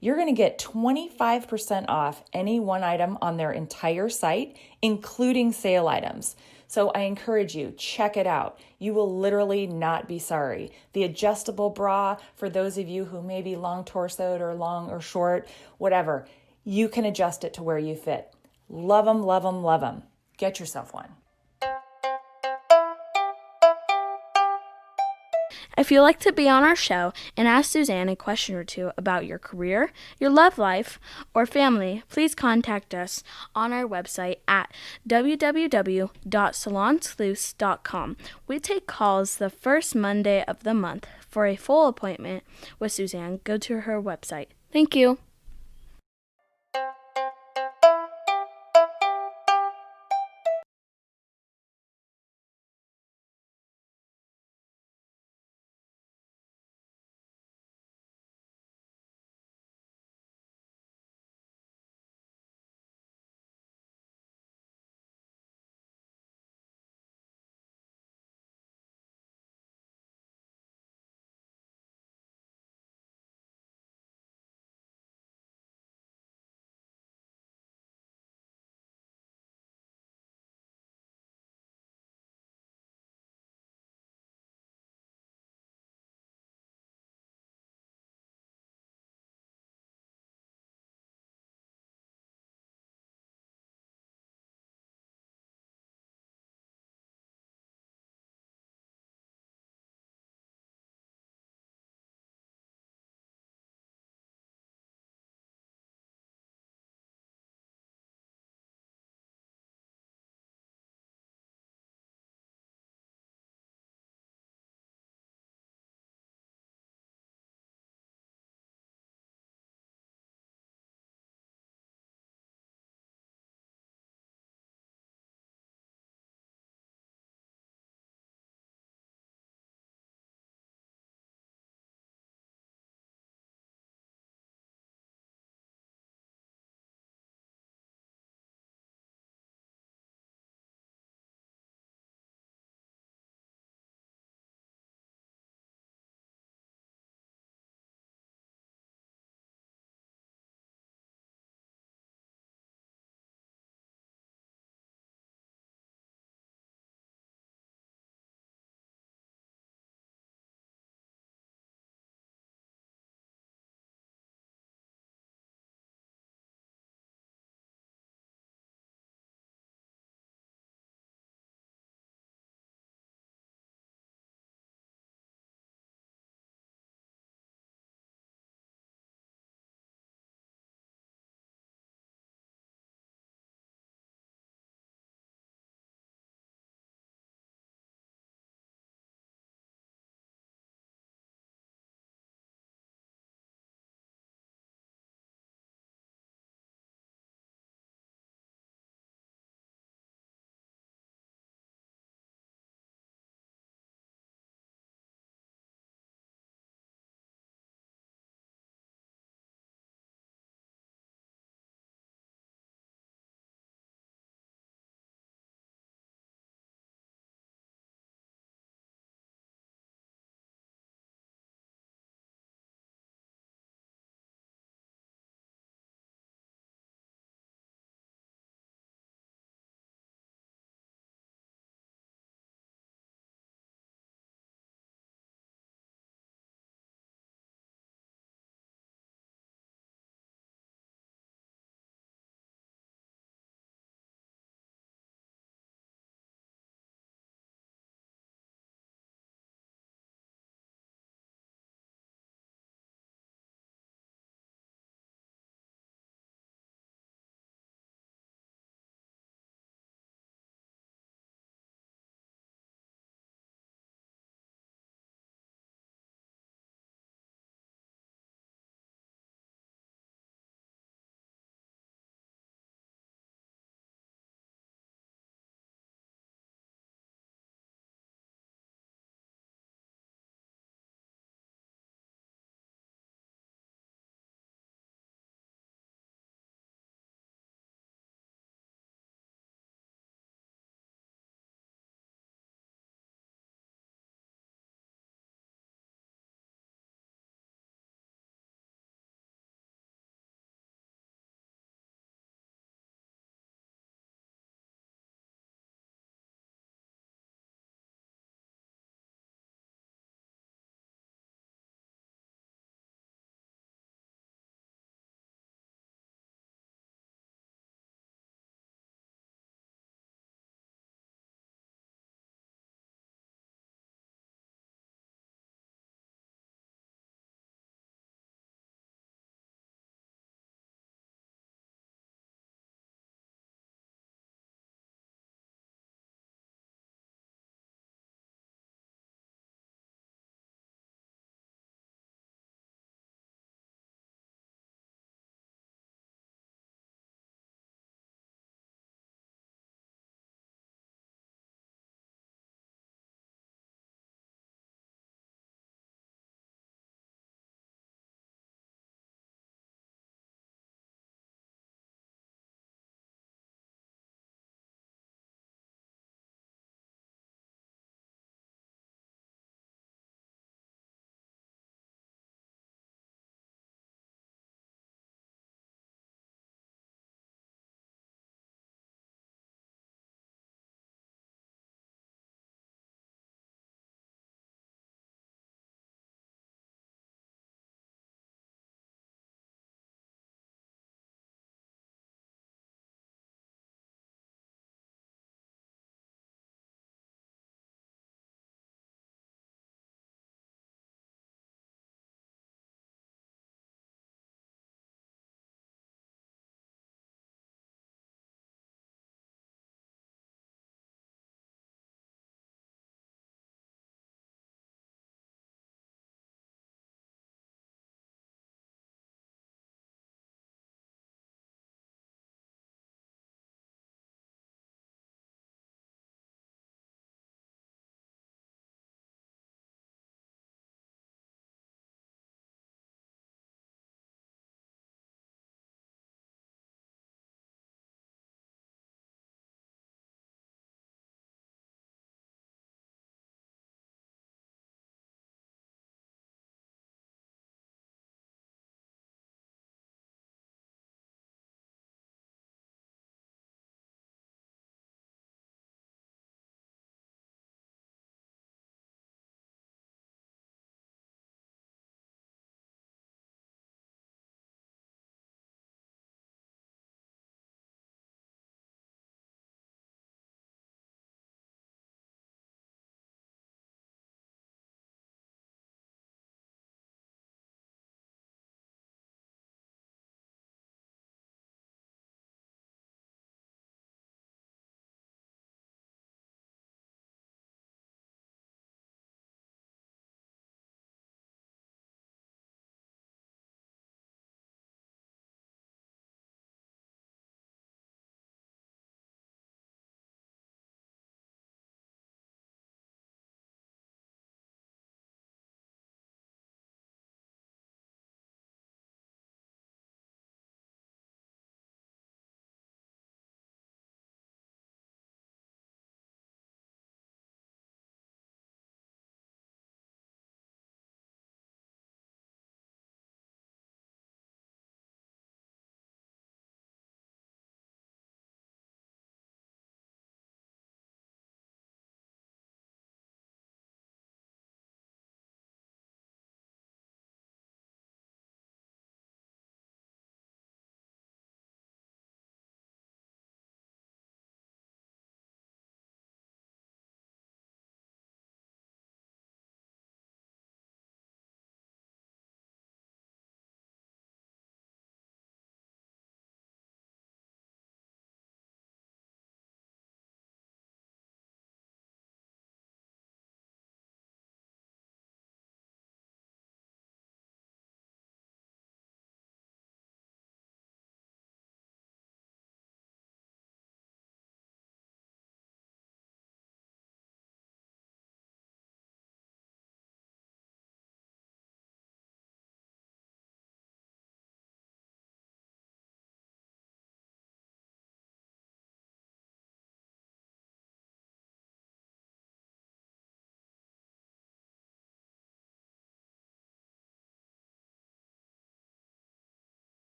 You're going to get 25% off any one item on their entire site, including sale items. So I encourage you, check it out. You will literally not be sorry. The adjustable bra, for those of you who may be long torsoed or long or short, whatever, you can adjust it to where you fit. Love them, love them, love them. Get yourself one. If you'd like to be on our show and ask Suzanne a question or two about your career, your love life, or family, please contact us on our website at www.salonsleuths.com. We take calls the first Monday of the month. For a full appointment with Suzanne, go to her website. Thank you.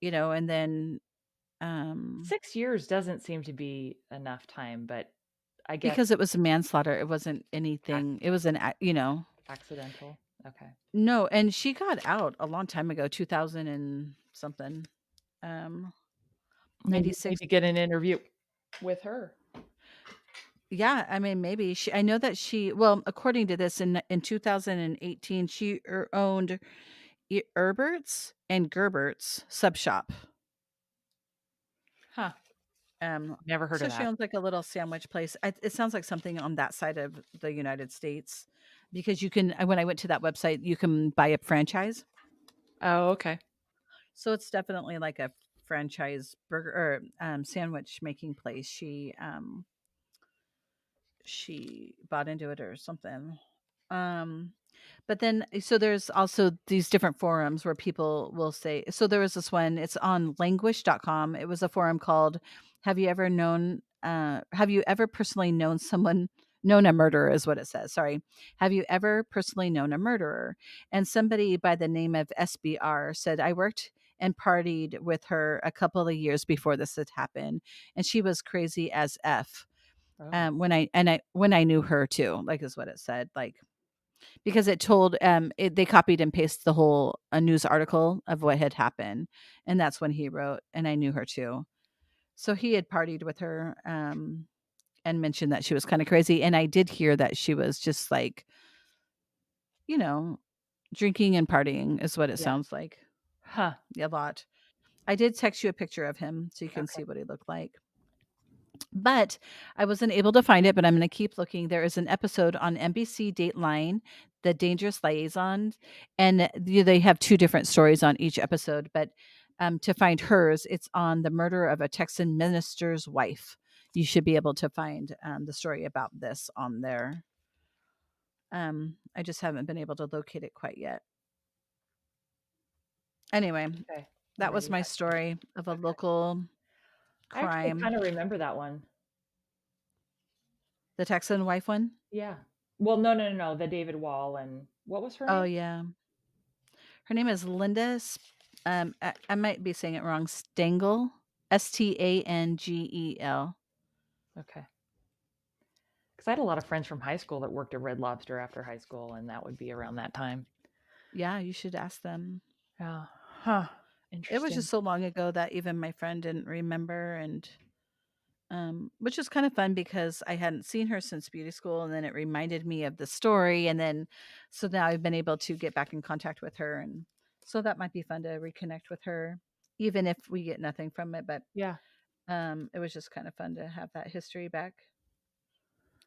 and then, um 6 years doesn't seem to be enough time, but I guess because it was manslaughter, it wasn't anything, it was accidental. Okay. no, and she got out a long time ago, 2000 and something, um, Maybe we need 96. to get an interview with her. Yeah, I mean, maybe I know that well, according to this, in 2018, she owned Herbert's and Gerbert's sub shop. Huh. Um, Never heard so of she that. owns like a little sandwich place. It sounds like something on that side of the United States, because you can. When I went to that website, you can buy a franchise. Oh, okay. So it's definitely like a franchise burger or sandwich making place. She bought into it or something. Um, but then, so there's also these different forums where people will say, so there was this one, it's on languish.com. It was a forum called, have you ever personally known a murderer is what it says. Sorry. Have you ever personally known a murderer? And somebody by the name of SBR said, I worked and partied with her a couple of years before this had happened. And she was crazy as F. Oh, When I knew her too, like is what it said, like because it told they copied and pasted the whole a news article of what had happened, and that's when he wrote, and I knew her too. So he had partied with her and mentioned that she was kind of crazy, and I did hear that she was just like, you know, drinking and partying is what it yeah. sounds like. Huh. A lot. I did text you a picture of him so you can Okay. see what he looked like. But I wasn't able to find it, but I'm going to keep looking. There is an episode on NBC Dateline, The Dangerous Liaison, and they have two different stories on each episode. But to find hers, it's on the murder of a Texan minister's wife. You should be able to find the story about this on there. I just haven't been able to locate it quite yet. Anyway, Okay. I'm that was writing my that down. story of a Okay. local I actually crime. kind of remember that one. The Texan wife one? Yeah. Well, no, no, no, no. The David Wahl and what was her Oh, name? yeah. Her name is Linda. I might be saying it wrong. Stangel, Stangel. Okay. Because I had a lot of friends from high school that worked at Red Lobster after high school, and that would be around that time. Yeah, you should ask them. Yeah. Huh. It was Interesting. just so long ago that even my friend didn't remember, and which is kind of fun because I hadn't seen her since beauty school, and then it reminded me of the story, and then so now I've been able to get back in contact with her, and so that might be fun to reconnect with her, even if we get nothing from it. But Yeah. it was just kind of fun to have that history back.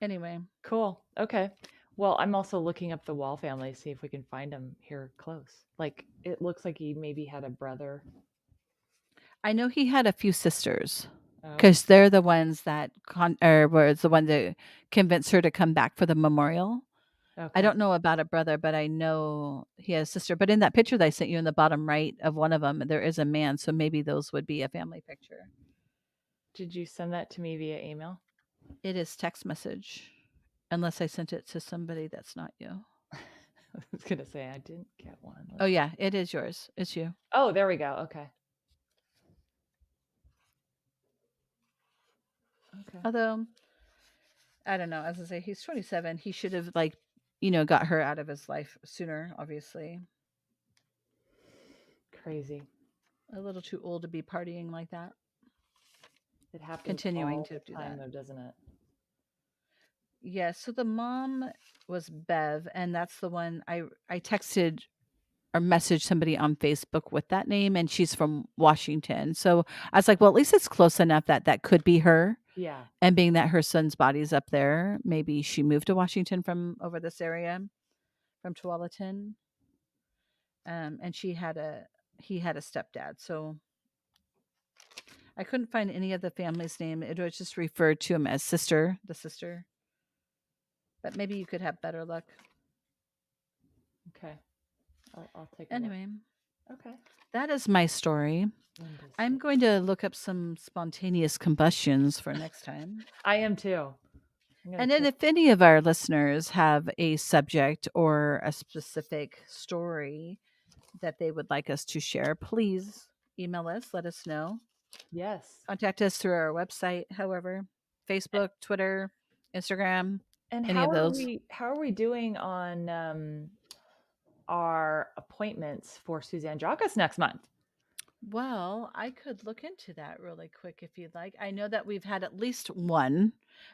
Anyway, Cool. Okay. Well, I'm also looking up the Wall family, see if we can find them here close. Like, it looks like he maybe had a brother. I know he had a few sisters Oh, because they're the ones that or was the one that convinced her to come back for the memorial. I okay. don't know about a brother, but I know he has a sister. But in that picture that I sent you in the bottom right of one of them, there is a man. So maybe those would be a family picture. Did you send that to me via email? It is text message, unless I sent it to somebody that's not you. I was gonna say I didn't get one. Oh Let's see. yeah, it is yours. It's you. Oh, there we go. Okay. Okay. Although I don't know, as I say, he's 27. He should have got her out of his life sooner. Obviously, Crazy. a little too old to be partying like that. It happens Continuing all to the do time, that. though, doesn't it? Yeah, so the mom was Bev, and that's the one I texted or messaged somebody on Facebook with that name, and she's from Washington. So I was like, well, at least it's close enough that that could be her. Yeah. And being that her son's body's up there, maybe she moved to Washington from over this area, from Tualatin. And he had a stepdad. So I couldn't find any of the family's name. It was just referred to him as sister, the sister. But maybe you could have better luck. Okay. I'll take a look. Anyway, Okay. that is my story. I'm going to look up some spontaneous combustions for next time. I am too. And then if any of our listeners have a subject or a specific story that they would like us to share, please email us, let us know. Yes. Contact us through our website, however, Facebook, Twitter, Instagram, And any of those. how are we doing on our appointments for Suzanne Jockus next month? Well, I could look into that really quick if you'd like. I know that we've had at least one,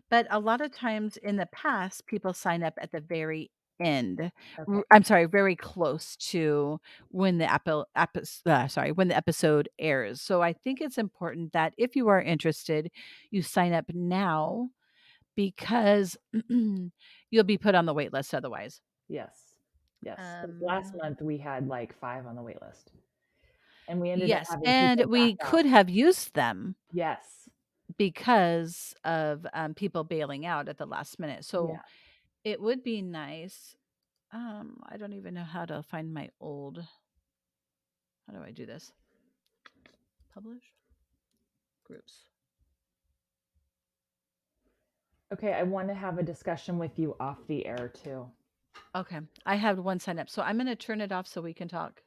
but a lot of times in the past, people sign up at the very end. Okay. I'm sorry, very close to when the when the episode airs. So I think it's important that if you are interested, you sign up now because you'll be put on the wait list otherwise. Yes. Yes. 'Cause last Um, month we had like 5 on the wait list. And we ended up yes, having and people back we out. could have used them Yes. because of people bailing out at the last minute. So Yeah. it would be nice. I don't even know how to find my old. How do I do this? Publish groups. Okay, I want to have a discussion with you off the air too. Okay, I have one sign up, so I'm going to turn it off so we can talk.